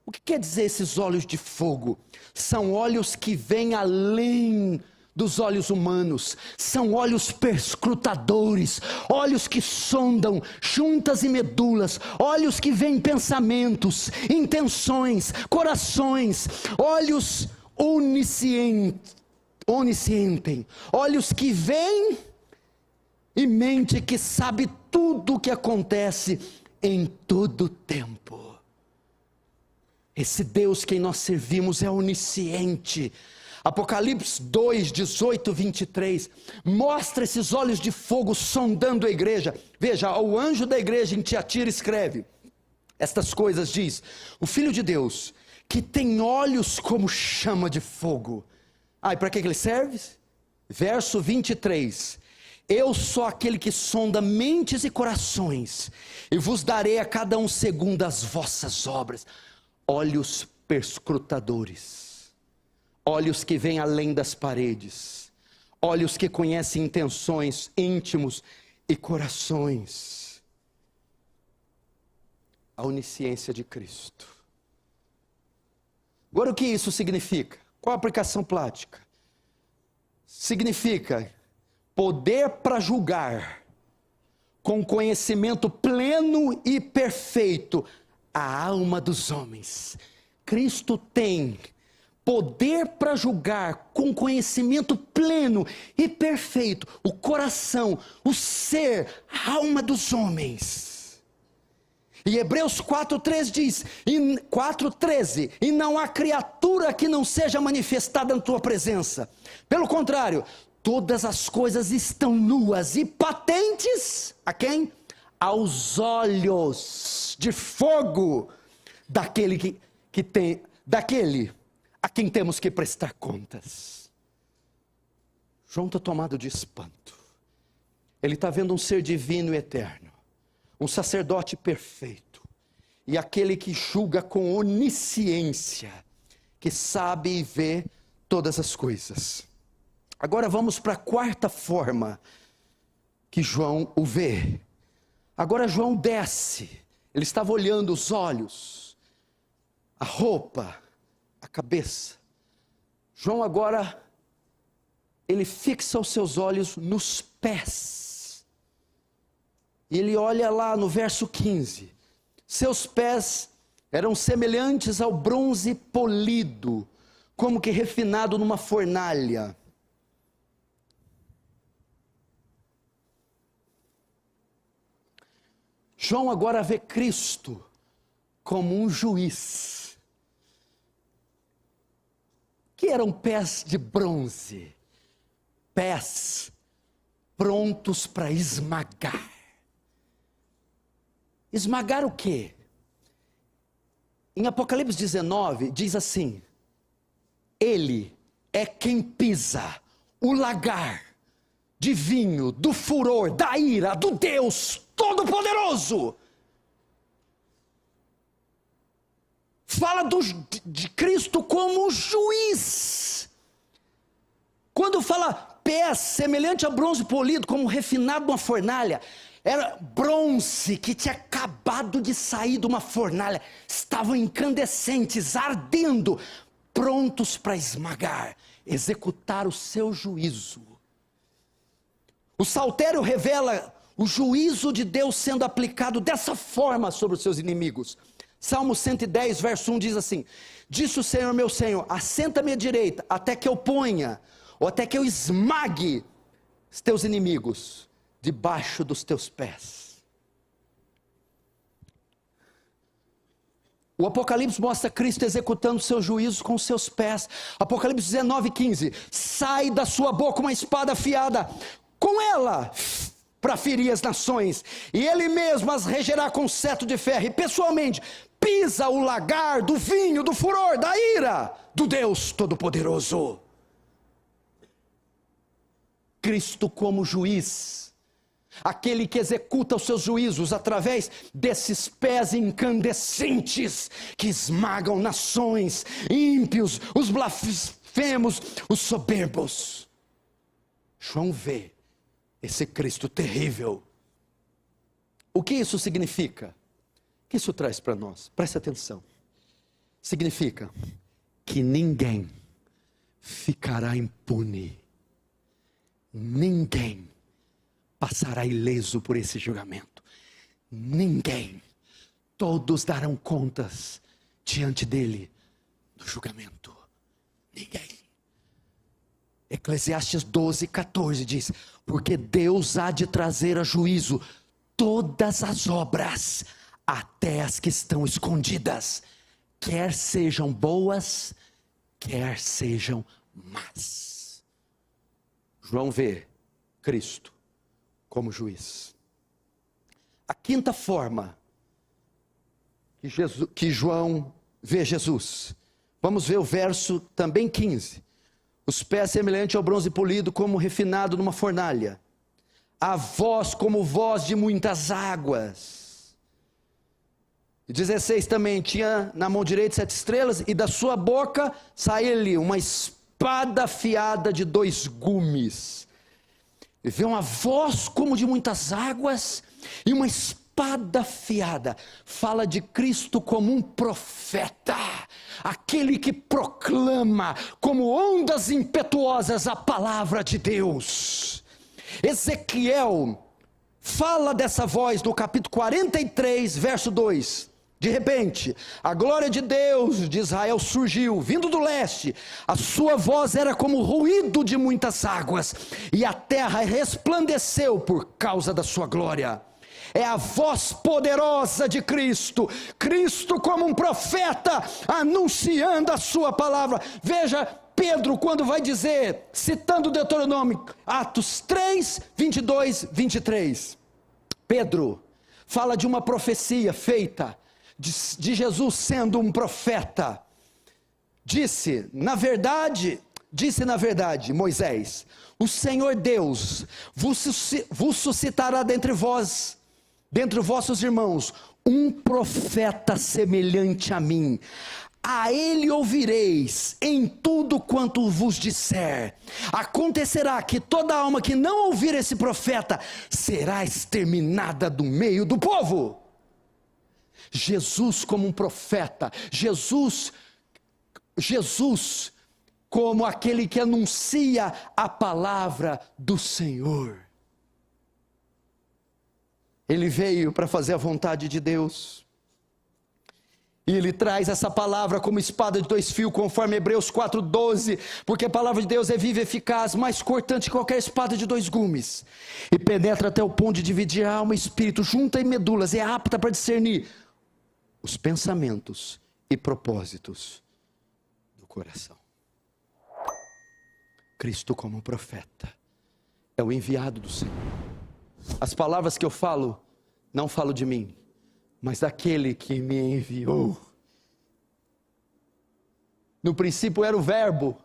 O que quer dizer esses olhos de fogo? São olhos que vêm além dos olhos humanos, são olhos perscrutadores, olhos que sondam juntas e medulas, olhos que veem pensamentos, intenções, corações, olhos oniscientem, olhos que veem e mente que sabe tudo o que acontece em todo tempo. Esse Deus que nós servimos é onisciente. Apocalipse 2:18-23, mostra esses olhos de fogo sondando a igreja. Veja, o anjo da igreja em Tiatira escreve estas coisas, diz: o Filho de Deus, que tem olhos como chama de fogo. E para que ele serve? Verso 23, eu sou aquele que sonda mentes e corações, e vos darei a cada um segundo as vossas obras. Olhos perscrutadores, olhos que vêm além das paredes, olhos que conhecem intenções, íntimos e corações. A onisciência de Cristo. Agora, o que isso significa? Qual a aplicação prática? Significa poder para julgar, com conhecimento pleno e perfeito, a alma dos homens. Cristo tem poder para julgar com conhecimento pleno e perfeito o coração, o ser, a alma dos homens. E Hebreus 4:13 diz, 4:13, e não há criatura que não seja manifestada na tua presença. Pelo contrário, todas as coisas estão nuas e patentes, a quem? Aos olhos de fogo daquele daquele a quem temos que prestar contas. João está tomado de espanto. Ele está vendo um ser divino e eterno, um sacerdote perfeito, e aquele que julga com onisciência, que sabe e vê todas as coisas. Agora vamos para a quarta forma que João o vê. Agora João desce, ele estava olhando os olhos, a roupa, a cabeça. João agora, ele fixa os seus olhos nos pés. E ele olha lá no verso 15. Seus pés eram semelhantes ao bronze polido, como que refinado numa fornalha. João agora vê Cristo como um juiz. Que eram pés de bronze, pés prontos para esmagar. Esmagar o quê? Em Apocalipse 19 diz assim: ele é quem pisa o lagar de vinho, do furor, da ira, do Deus Todo-Poderoso. Fala de Cristo como juiz. Quando fala pés semelhante a bronze polido, como refinado numa fornalha, era bronze que tinha acabado de sair de uma fornalha, estavam incandescentes, ardendo, prontos para esmagar, executar o seu juízo. O saltério revela o juízo de Deus sendo aplicado dessa forma sobre os seus inimigos. Salmo 110, verso 1 diz assim: disse o Senhor meu Senhor, assenta-me à direita, até que eu ponha, ou até que eu esmague os teus inimigos debaixo dos teus pés. O Apocalipse mostra Cristo executando seu juízo com os seus pés. Apocalipse 19, 15, sai da sua boca uma espada afiada, com ela para ferir as nações, e ele mesmo as regerá com cetro de ferro, e pessoalmente pisa o lagar do vinho, do furor, da ira do Deus Todo-Poderoso. Cristo como juiz aquele que executa os seus juízos através desses pés incandescentes que esmagam nações, ímpios, os blasfemos, os soberbos. João vê esse Cristo terrível. O que isso significa? O que isso traz para nós? Preste atenção. Significa que ninguém ficará impune. Ninguém passará ileso por esse julgamento. Ninguém. Todos darão contas diante dele no julgamento. Ninguém. Eclesiastes 12:14 diz: porque Deus há de trazer a juízo todas as obras, até as que estão escondidas, quer sejam boas, quer sejam más. João vê Cristo como juiz. A quinta forma que João vê Jesus. Vamos ver o verso também 15. Os pés semelhantes ao bronze polido, como refinado numa fornalha. A voz como voz de muitas águas. E 16 também, tinha na mão direita 7 estrelas, e da sua boca saía-lhe uma espada afiada de 2 gumes. E vê uma voz como de muitas águas, e uma espada afiada. Fala de Cristo como um profeta, aquele que proclama como ondas impetuosas a palavra de Deus. Ezequiel fala dessa voz no capítulo 43, verso 2. De repente, a glória de Deus de Israel surgiu, vindo do leste. A sua voz era como o ruído de muitas águas, e a terra resplandeceu por causa da sua glória. É a voz poderosa de Cristo, Cristo como um profeta, anunciando a sua palavra. Veja Pedro quando vai dizer, citando Deuteronômio, Atos 3, 22, 23. Pedro fala de uma profecia feita, de Jesus sendo um profeta. Disse na verdade, Moisés, o Senhor Deus vos suscitará dentre vós, dentre vossos irmãos, um profeta semelhante a mim. A ele ouvireis em tudo quanto vos disser. Acontecerá que toda alma que não ouvir esse profeta será exterminada do meio do povo. Jesus como um profeta, Jesus como aquele que anuncia a palavra do Senhor. Ele veio para fazer a vontade de Deus. E ele traz essa palavra como espada de 2 fios, conforme Hebreus 4:12, porque a palavra de Deus é viva e eficaz, mais cortante que qualquer espada de 2 gumes, e penetra até o ponto de dividir a alma e espírito, junta e medulas, e é apta para discernir os pensamentos e propósitos do coração. Cristo como profeta, é o enviado do Senhor. As palavras que eu falo, não falo de mim, mas daquele que me enviou. No princípio era o verbo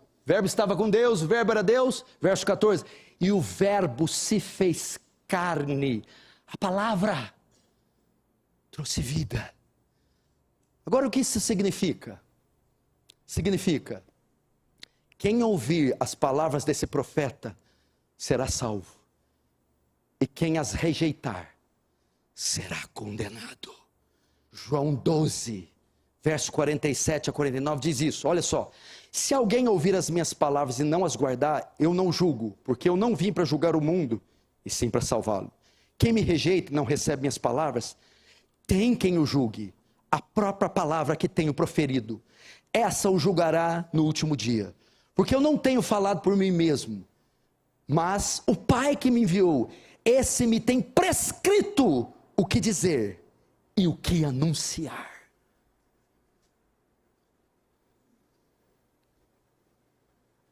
estava com Deus, o verbo era Deus, verso 14, e o verbo se fez carne, a palavra trouxe vida. Agora o que isso significa? Significa, quem ouvir as palavras desse profeta, será salvo, e quem as rejeitar, será condenado. João 12, verso 47 a 49 diz isso, olha só. Se alguém ouvir as minhas palavras e não as guardar, eu não julgo, porque eu não vim para julgar o mundo, e sim para salvá-lo. Quem me rejeita e não recebe minhas palavras, tem quem o julgue, a própria palavra que tenho proferido. Essa o julgará no último dia, porque eu não tenho falado por mim mesmo, mas o Pai que me enviou, esse me tem prescrito o que dizer e o que anunciar.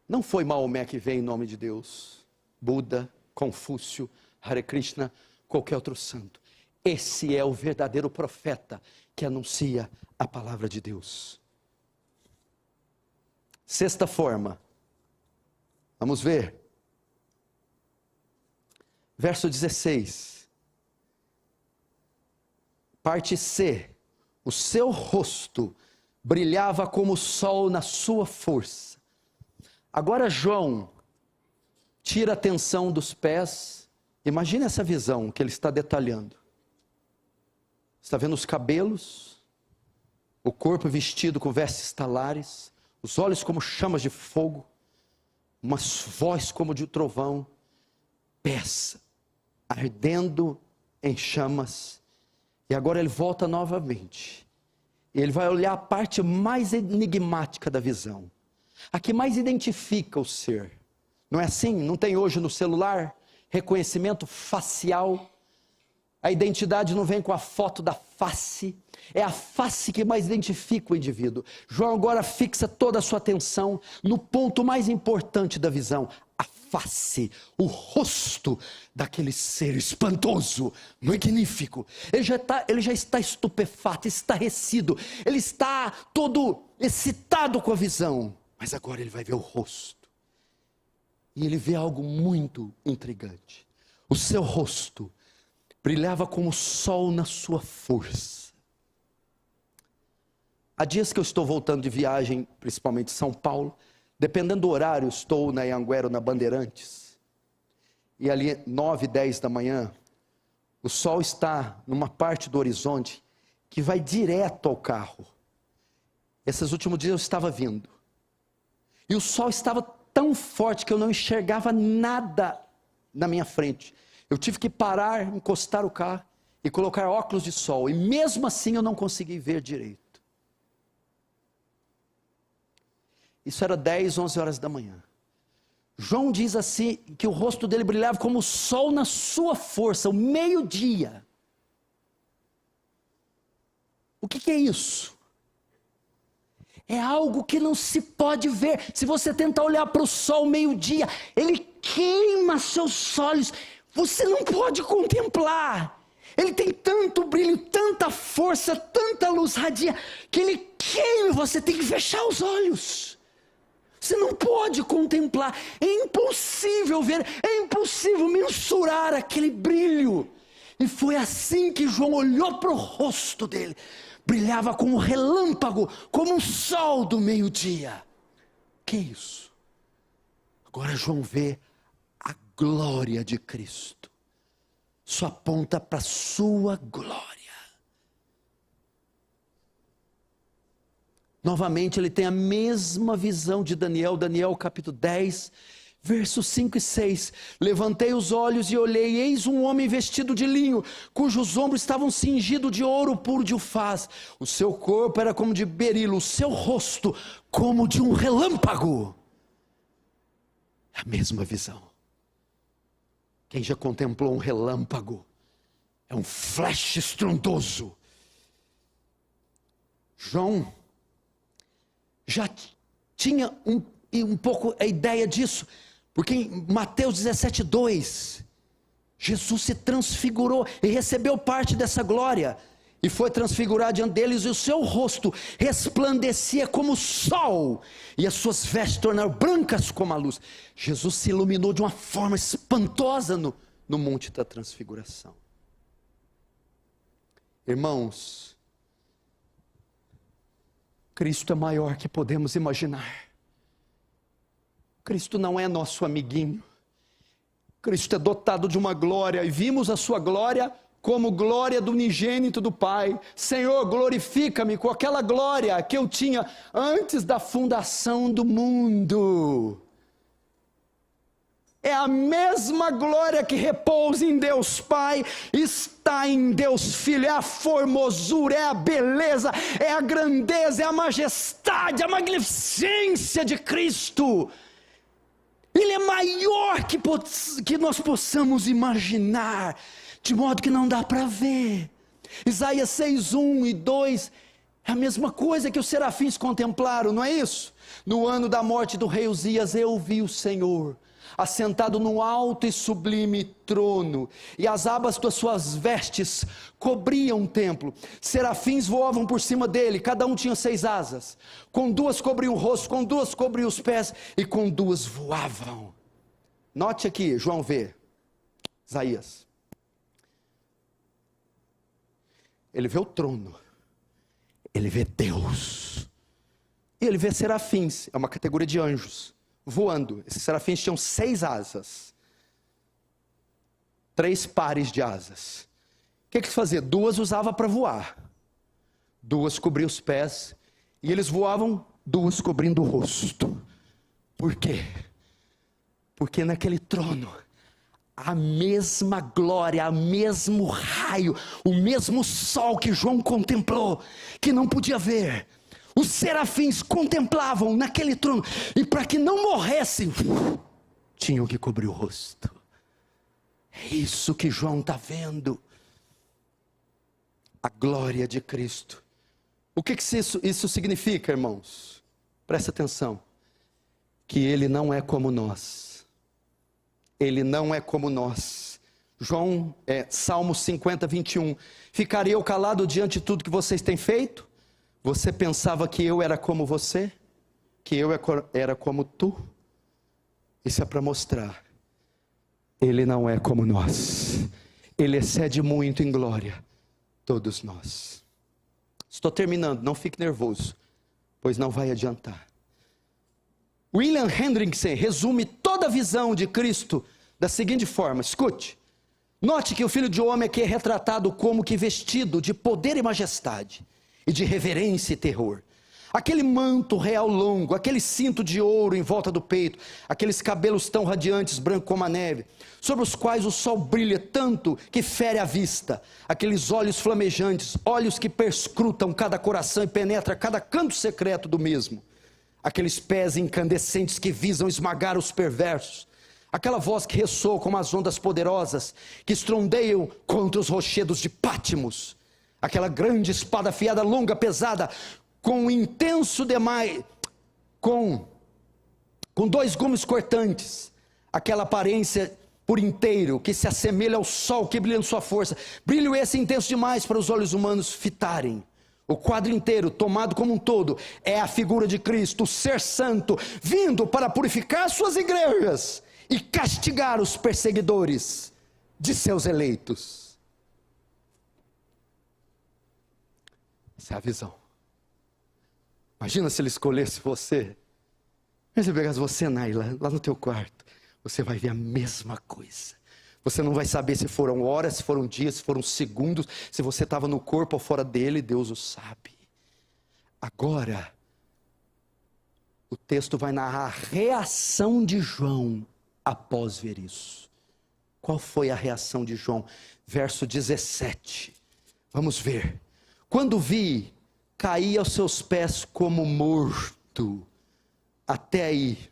Não foi Maomé que veio em nome de Deus, Buda, Confúcio, Hare Krishna, qualquer outro santo. Esse é o verdadeiro profeta que anuncia a palavra de Deus. Sexta forma, vamos ver. Verso 16. Parte C. O seu rosto brilhava como o sol na sua força. Agora João tira a atenção dos pés. Imagina essa visão que ele está detalhando. Está vendo os cabelos, o corpo vestido com vestes talares, os olhos como chamas de fogo, uma voz como de um trovão, pés ardendo em chamas. E agora ele volta novamente. E ele vai olhar a parte mais enigmática da visão, a que mais identifica o ser. Não é assim? Não tem hoje no celular reconhecimento facial? A identidade não vem com a foto da face, é a face que mais identifica o indivíduo. João agora fixa toda a sua atenção no ponto mais importante da visão, a face, o rosto daquele ser espantoso, magnífico. Ele já está estupefato, estarrecido, ele está todo excitado com a visão, mas agora ele vai ver o rosto. E ele vê algo muito intrigante. O seu rosto brilhava como o sol na sua força. Há dias que eu estou voltando de viagem, principalmente de São Paulo, dependendo do horário, estou na Anhanguera, na Bandeirantes, e ali 9, 10 da manhã, o sol está numa parte do horizonte que vai direto ao carro. Esses últimos dias eu estava vindo, e o sol estava tão forte que eu não enxergava nada na minha frente. Eu tive que parar, encostar o carro e colocar óculos de sol, e mesmo assim eu não consegui ver direito. Isso era 10, 11 horas da manhã. João diz assim, que o rosto dele brilhava como o sol na sua força, o meio-dia. O que é isso? É algo que não se pode ver. Se você tentar olhar para o sol meio-dia, ele queima seus olhos. Você não pode contemplar. Ele tem tanto brilho, tanta força, tanta luz radia, que ele queima. Você tem que fechar os olhos. Você não pode contemplar. É impossível ver, é impossível mensurar aquele brilho. E foi assim que João olhou para o rosto dele. Brilhava como um relâmpago, como um sol do meio-dia. Que isso? Agora João vê a glória de Cristo. Só aponta para a sua glória. Novamente ele tem a mesma visão de Daniel, Daniel capítulo 10, versos 5 e 6. Levantei os olhos e olhei, eis um homem vestido de linho, cujos ombros estavam cingidos de ouro puro de ufaz. O seu corpo era como de berilo, o seu rosto como de um relâmpago. É a mesma visão. Quem já contemplou um relâmpago? É um flash estrondoso. João já tinha um pouco a ideia disso, porque em Mateus 17, 2, Jesus se transfigurou e recebeu parte dessa glória, e foi transfigurado diante deles, e o seu rosto resplandecia como o sol, e as suas vestes tornaram brancas como a luz. Jesus se iluminou de uma forma espantosa no monte da transfiguração. Irmãos, Cristo é maior que podemos imaginar. Cristo não é nosso amiguinho. Cristo é dotado de uma glória, e vimos a sua glória como glória do unigênito do Pai. Senhor, glorifica-me com aquela glória que eu tinha antes da fundação do mundo. É a mesma glória que repousa em Deus Pai, está em Deus Filho. É a formosura, é a beleza, é a grandeza, é a majestade, a magnificência de Cristo. Ele é maior que nós possamos imaginar, de modo que não dá para ver. Isaías 6, 1 e 2, é a mesma coisa que os serafins contemplaram, não é isso? No ano da morte do rei Uzias, eu vi o Senhor assentado num alto e sublime trono, e as abas das suas vestes cobriam o templo. Serafins voavam por cima dele, cada um tinha 6 asas, com 2 cobriam o rosto, com 2 cobriam os pés, e com 2 voavam. Note aqui, João vê, Isaías. Ele vê o trono, ele vê Deus, e ele vê serafins, é uma categoria de anjos, voando. Esses serafins tinham 6 asas, 3 pares de asas. O que eles faziam? 2 usava para voar, 2 cobriam os pés, e eles voavam 2 cobrindo o rosto. Por quê? Porque naquele trono, a mesma glória, o mesmo raio, o mesmo sol que João contemplou, que não podia ver, os serafins contemplavam naquele trono, e para que não morressem, tinham que cobrir o rosto. É isso que João está vendo, a glória de Cristo. O que isso significa, irmãos? Presta atenção, que Ele não é como nós. Ele não é como nós. Salmo 50, 21. Ficarei eu calado diante de tudo que vocês têm feito? Você pensava que eu era como você? Que eu era como tu? Isso é para mostrar. Ele não é como nós. Ele excede muito em glória todos nós. Estou terminando, não fique nervoso, pois não vai adiantar. William Hendrickson resume toda a visão de Cristo da seguinte forma, escute. Note que o Filho de Homem aqui é retratado como que vestido de poder e majestade, e de reverência e terror. Aquele manto real longo, aquele cinto de ouro em volta do peito, aqueles cabelos tão radiantes, brancos como a neve, sobre os quais o sol brilha tanto que fere a vista, aqueles olhos flamejantes, olhos que perscrutam cada coração e penetra cada canto secreto do mesmo, aqueles pés incandescentes que visam esmagar os perversos, aquela voz que ressoa como as ondas poderosas, que estrondeiam contra os rochedos de Pátmos, aquela grande espada afiada, longa, pesada, com intenso demais, com 2 gumes cortantes, aquela aparência por inteiro, que se assemelha ao sol que brilha em sua força, brilho esse intenso demais para os olhos humanos fitarem. O quadro inteiro, tomado como um todo, é a figura de Cristo, o ser santo, vindo para purificar suas igrejas e castigar os perseguidores de seus eleitos. Essa é a visão. Imagina se Ele escolhesse você. Mas se pegasse você, Naila, lá no teu quarto, você vai ver a mesma coisa. Você não vai saber se foram horas, se foram dias, se foram segundos, se você estava no corpo ou fora dele, Deus o sabe. Agora, o texto vai narrar a reação de João após ver isso. Qual foi a reação de João? Verso 17. Vamos ver. Quando vi, caí aos seus pés como morto. Até aí.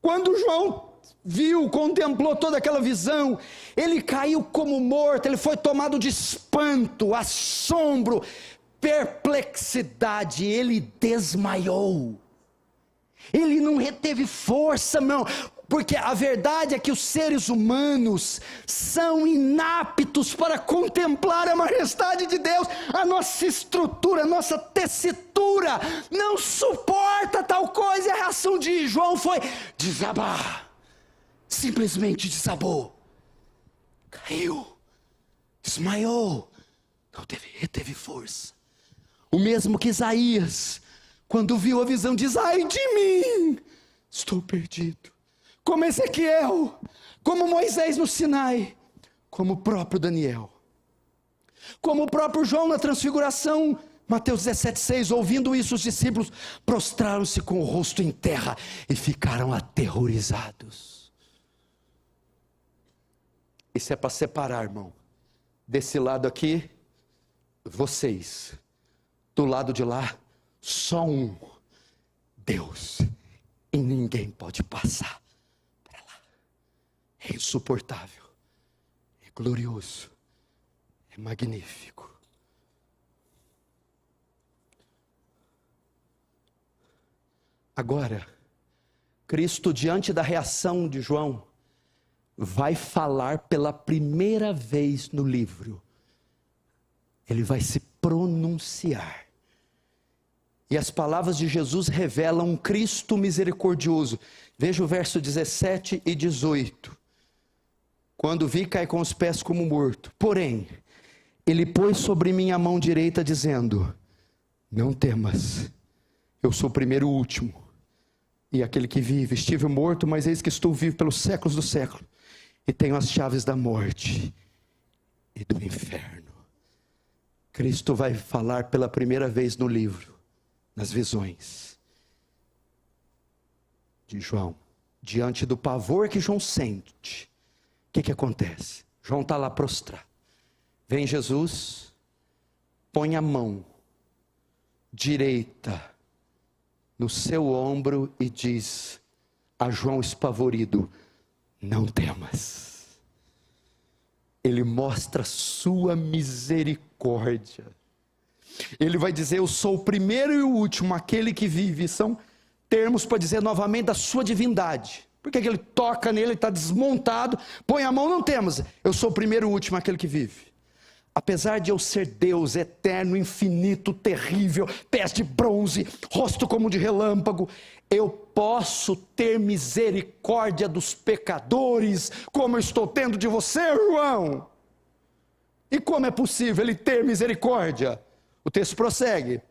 Quando João viu, contemplou toda aquela visão, ele caiu como morto, ele foi tomado de espanto, assombro, perplexidade, ele desmaiou. Ele não reteve força, não, porque a verdade é que os seres humanos são inaptos para contemplar a majestade de Deus. A nossa estrutura, a nossa tessitura não suporta tal coisa, e a reação de João foi desabar. Simplesmente desabou, caiu, desmaiou, não reteve força. O mesmo que Isaías, quando viu a visão, diz: ai de mim, estou perdido. Como Ezequiel, como Moisés no Sinai, como o próprio Daniel, como o próprio João na transfiguração. Mateus 17,6, ouvindo isso, os discípulos prostraram-se com o rosto em terra e ficaram aterrorizados. Isso é para separar, irmão. Desse lado aqui, vocês. Do lado de lá, só um. Deus. E ninguém pode passar para lá. É insuportável. É glorioso. É magnífico. Agora, Cristo, diante da reação de João, vai falar pela primeira vez no livro. Ele vai se pronunciar. E as palavras de Jesus revelam um Cristo misericordioso. Veja o verso 17 e 18. Quando vi, caí com os pés como morto. Porém, ele pôs sobre mim a mão direita, dizendo: não temas, eu sou o primeiro e o último, e aquele que vive. Estive morto, mas eis que estou vivo pelos séculos dos séculos, e tenho as chaves da morte e do inferno. Cristo vai falar pela primeira vez no livro, nas visões de João, diante do pavor que João sente. O que acontece? João está lá prostrado. Vem Jesus, põe a mão direita no seu ombro e diz a João espavorido: não temas. Ele mostra sua misericórdia. Ele vai dizer: eu sou o primeiro e o último, aquele que vive. São termos para dizer novamente da sua divindade. Porque ele toca nele, ele está desmontado, põe a mão, não temos. Eu sou o primeiro e o último, aquele que vive. Apesar de eu ser Deus eterno, infinito, terrível, pés de bronze, rosto como de relâmpago, eu posso ter misericórdia dos pecadores, como eu estou tendo de você, João. E como é possível ele ter misericórdia? O texto prossegue: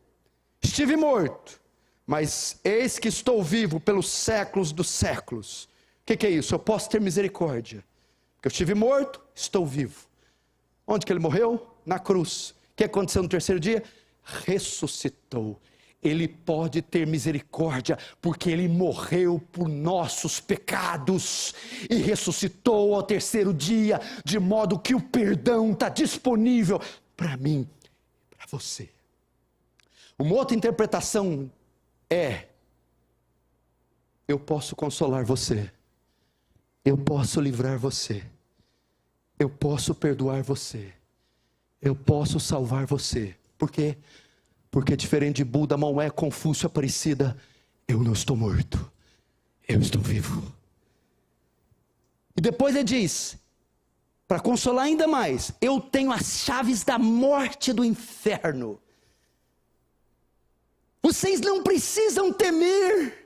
estive morto, mas eis que estou vivo pelos séculos dos séculos. O que é isso? Eu posso ter misericórdia, porque eu estive morto, estou vivo. Onde que ele morreu? Na cruz. O que aconteceu no terceiro dia? Ressuscitou. Ele pode ter misericórdia, porque ele morreu por nossos pecados, e ressuscitou ao terceiro dia, de modo que o perdão está disponível para mim, para você. Uma outra interpretação é: eu posso consolar você, eu posso livrar você, eu posso perdoar você, eu posso salvar você. Por quê? Porque diferente de Buda, Maomé, Confúcio, Aparecida, eu não estou morto, eu estou vivo. E depois ele diz, para consolar ainda mais: eu tenho as chaves da morte e do inferno. Vocês não precisam temer.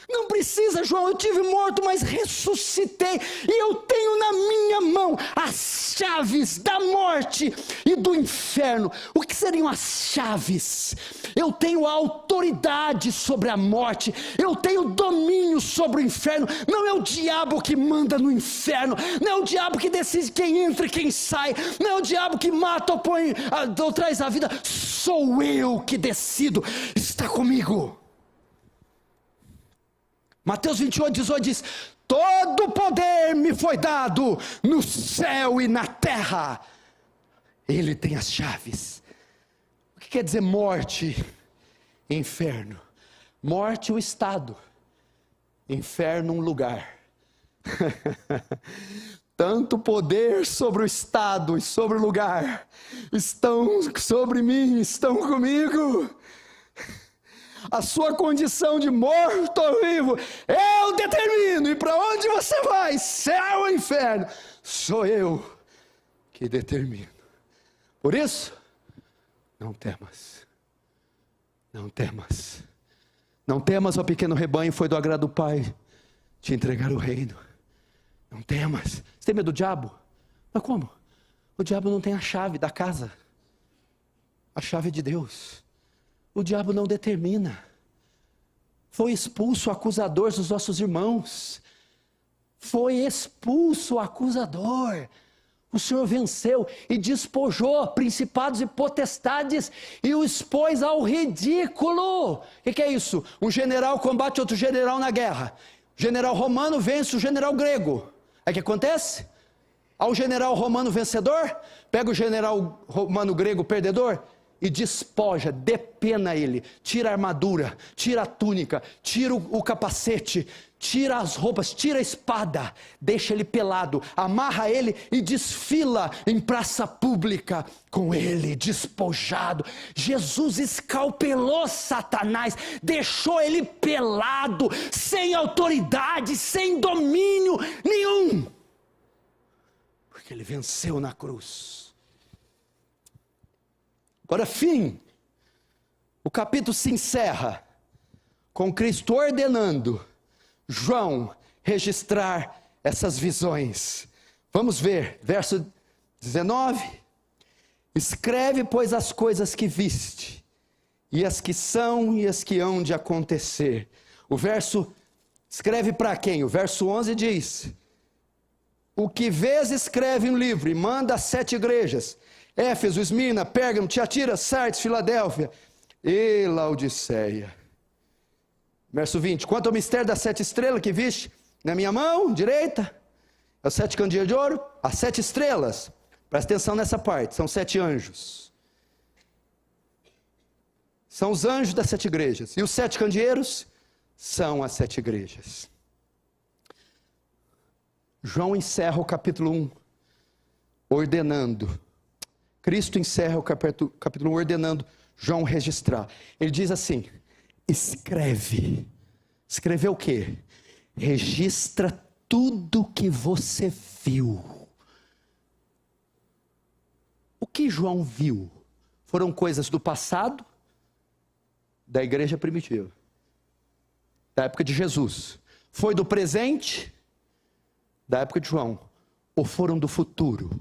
Não precisa, João, eu tive morto, mas ressuscitei, e eu tenho na minha mão as chaves da morte e do inferno. O que seriam as chaves? Eu tenho a autoridade sobre a morte, eu tenho domínio sobre o inferno. Não é o diabo que manda no inferno, não é o diabo que decide quem entra e quem sai, não é o diabo que mata ou põe, ou traz a vida. Sou eu que decido. Está comigo. Mateus 28, 18 diz: todo poder me foi dado no céu e na terra. Ele tem as chaves. O que quer dizer morte e inferno? Morte, o estado. Inferno, um lugar. Tanto poder sobre o estado e sobre o lugar estão sobre mim, estão comigo. A sua condição de morto ou vivo, eu determino. E para onde você vai, céu ou inferno, sou eu que determino. Por isso, não temas. Não temas. Não temas, ó pequeno rebanho, foi do agrado do Pai te entregar o reino. Não temas. Você tem medo do diabo? Mas como? O diabo não tem a chave da casa. A chave é de Deus. O diabo não determina. Foi expulso o acusador dos nossos irmãos. Foi expulso o acusador. O Senhor venceu e despojou principados e potestades e o expôs ao ridículo. O que é isso? Um general combate outro general na guerra. O general romano vence o general grego. Aí o que acontece? Ao general romano vencedor, pega o general romano grego perdedor e despoja, depena ele, tira a armadura, tira a túnica, tira o capacete, tira as roupas, tira a espada, deixa ele pelado, amarra ele e desfila em praça pública com ele despojado. Jesus escalpelou Satanás, deixou ele pelado, sem autoridade, sem domínio nenhum, porque ele venceu na cruz. Agora, fim, o capítulo se encerra com Cristo ordenando João registrar essas visões Vamos ver, verso 19. Escreve, pois, as coisas que viste, e as que são e as que hão de acontecer. O verso, escreve para quem? O verso 11 diz: o que vês escreve um livro e manda às 7 igrejas: Éfeso, Esmirna, Pérgamo, Tiatira, Sardes, Filadélfia e Laodiceia. Verso 20: quanto ao mistério das 7 estrelas que viste na minha mão direita, é os 7 candeeiros de ouro, as 7 estrelas, presta atenção nessa parte, são 7 anjos. São os anjos das 7 igrejas. E os 7 candeeiros são as 7 igrejas. João encerra o capítulo 1 ordenando. Cristo encerra o capítulo 1 ordenando João registrar. Ele diz assim: escreve. Escrever o quê? Registra tudo que você viu. O que João viu foram coisas do passado, da igreja primitiva, da época de Jesus. Foi do presente, da época de João, ou foram do futuro,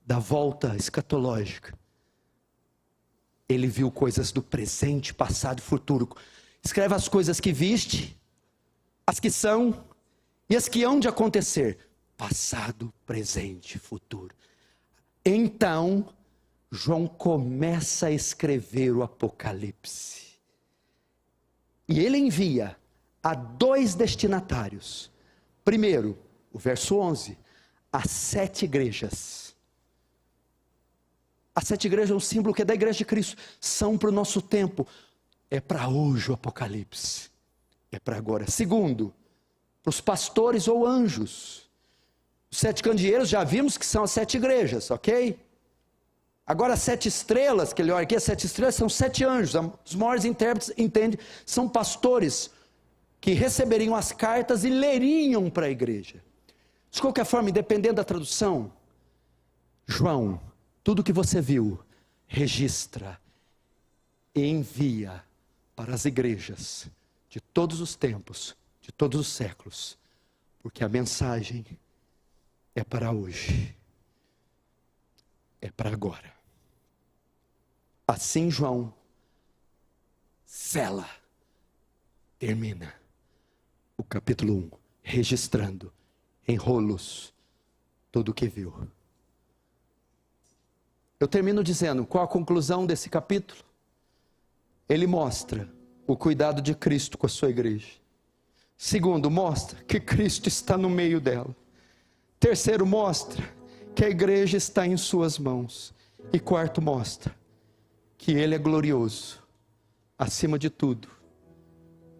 da volta escatológica. Ele viu coisas do presente, passado e futuro. Escreve as coisas que viste, as que são e as que hão de acontecer. Passado, presente, futuro. Então, João começa a escrever o Apocalipse. E ele envia a 2 destinatários. Primeiro, o verso 11, as 7 igrejas. As 7 igrejas é um símbolo que é da igreja de Cristo. São para o nosso tempo. É para hoje o Apocalipse. É para agora. Segundo, para os pastores ou anjos. Os 7 candeeiros já vimos que são as 7 igrejas, ok? Agora as 7 estrelas, que ele olha aqui, as 7 estrelas são 7 anjos. Os maiores intérpretes entendem, são pastores que receberiam as cartas e leriam para a igreja. De qualquer forma, dependendo da tradução, João, tudo que você viu, registra e envia para as igrejas de todos os tempos, de todos os séculos, porque a mensagem é para hoje, é para agora. Assim João sela, termina o capítulo 1, registrando em rolos tudo o que viu. Eu termino dizendo, qual a conclusão desse capítulo? Ele mostra o cuidado de Cristo com a sua igreja. Segundo, mostra que Cristo está no meio dela. Terceiro, mostra que a igreja está em suas mãos. E quarto, mostra que Ele é glorioso, acima de tudo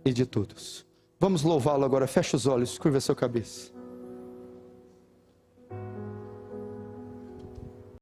e de todos. Vamos louvá-lo agora. Feche os olhos, curva a sua cabeça.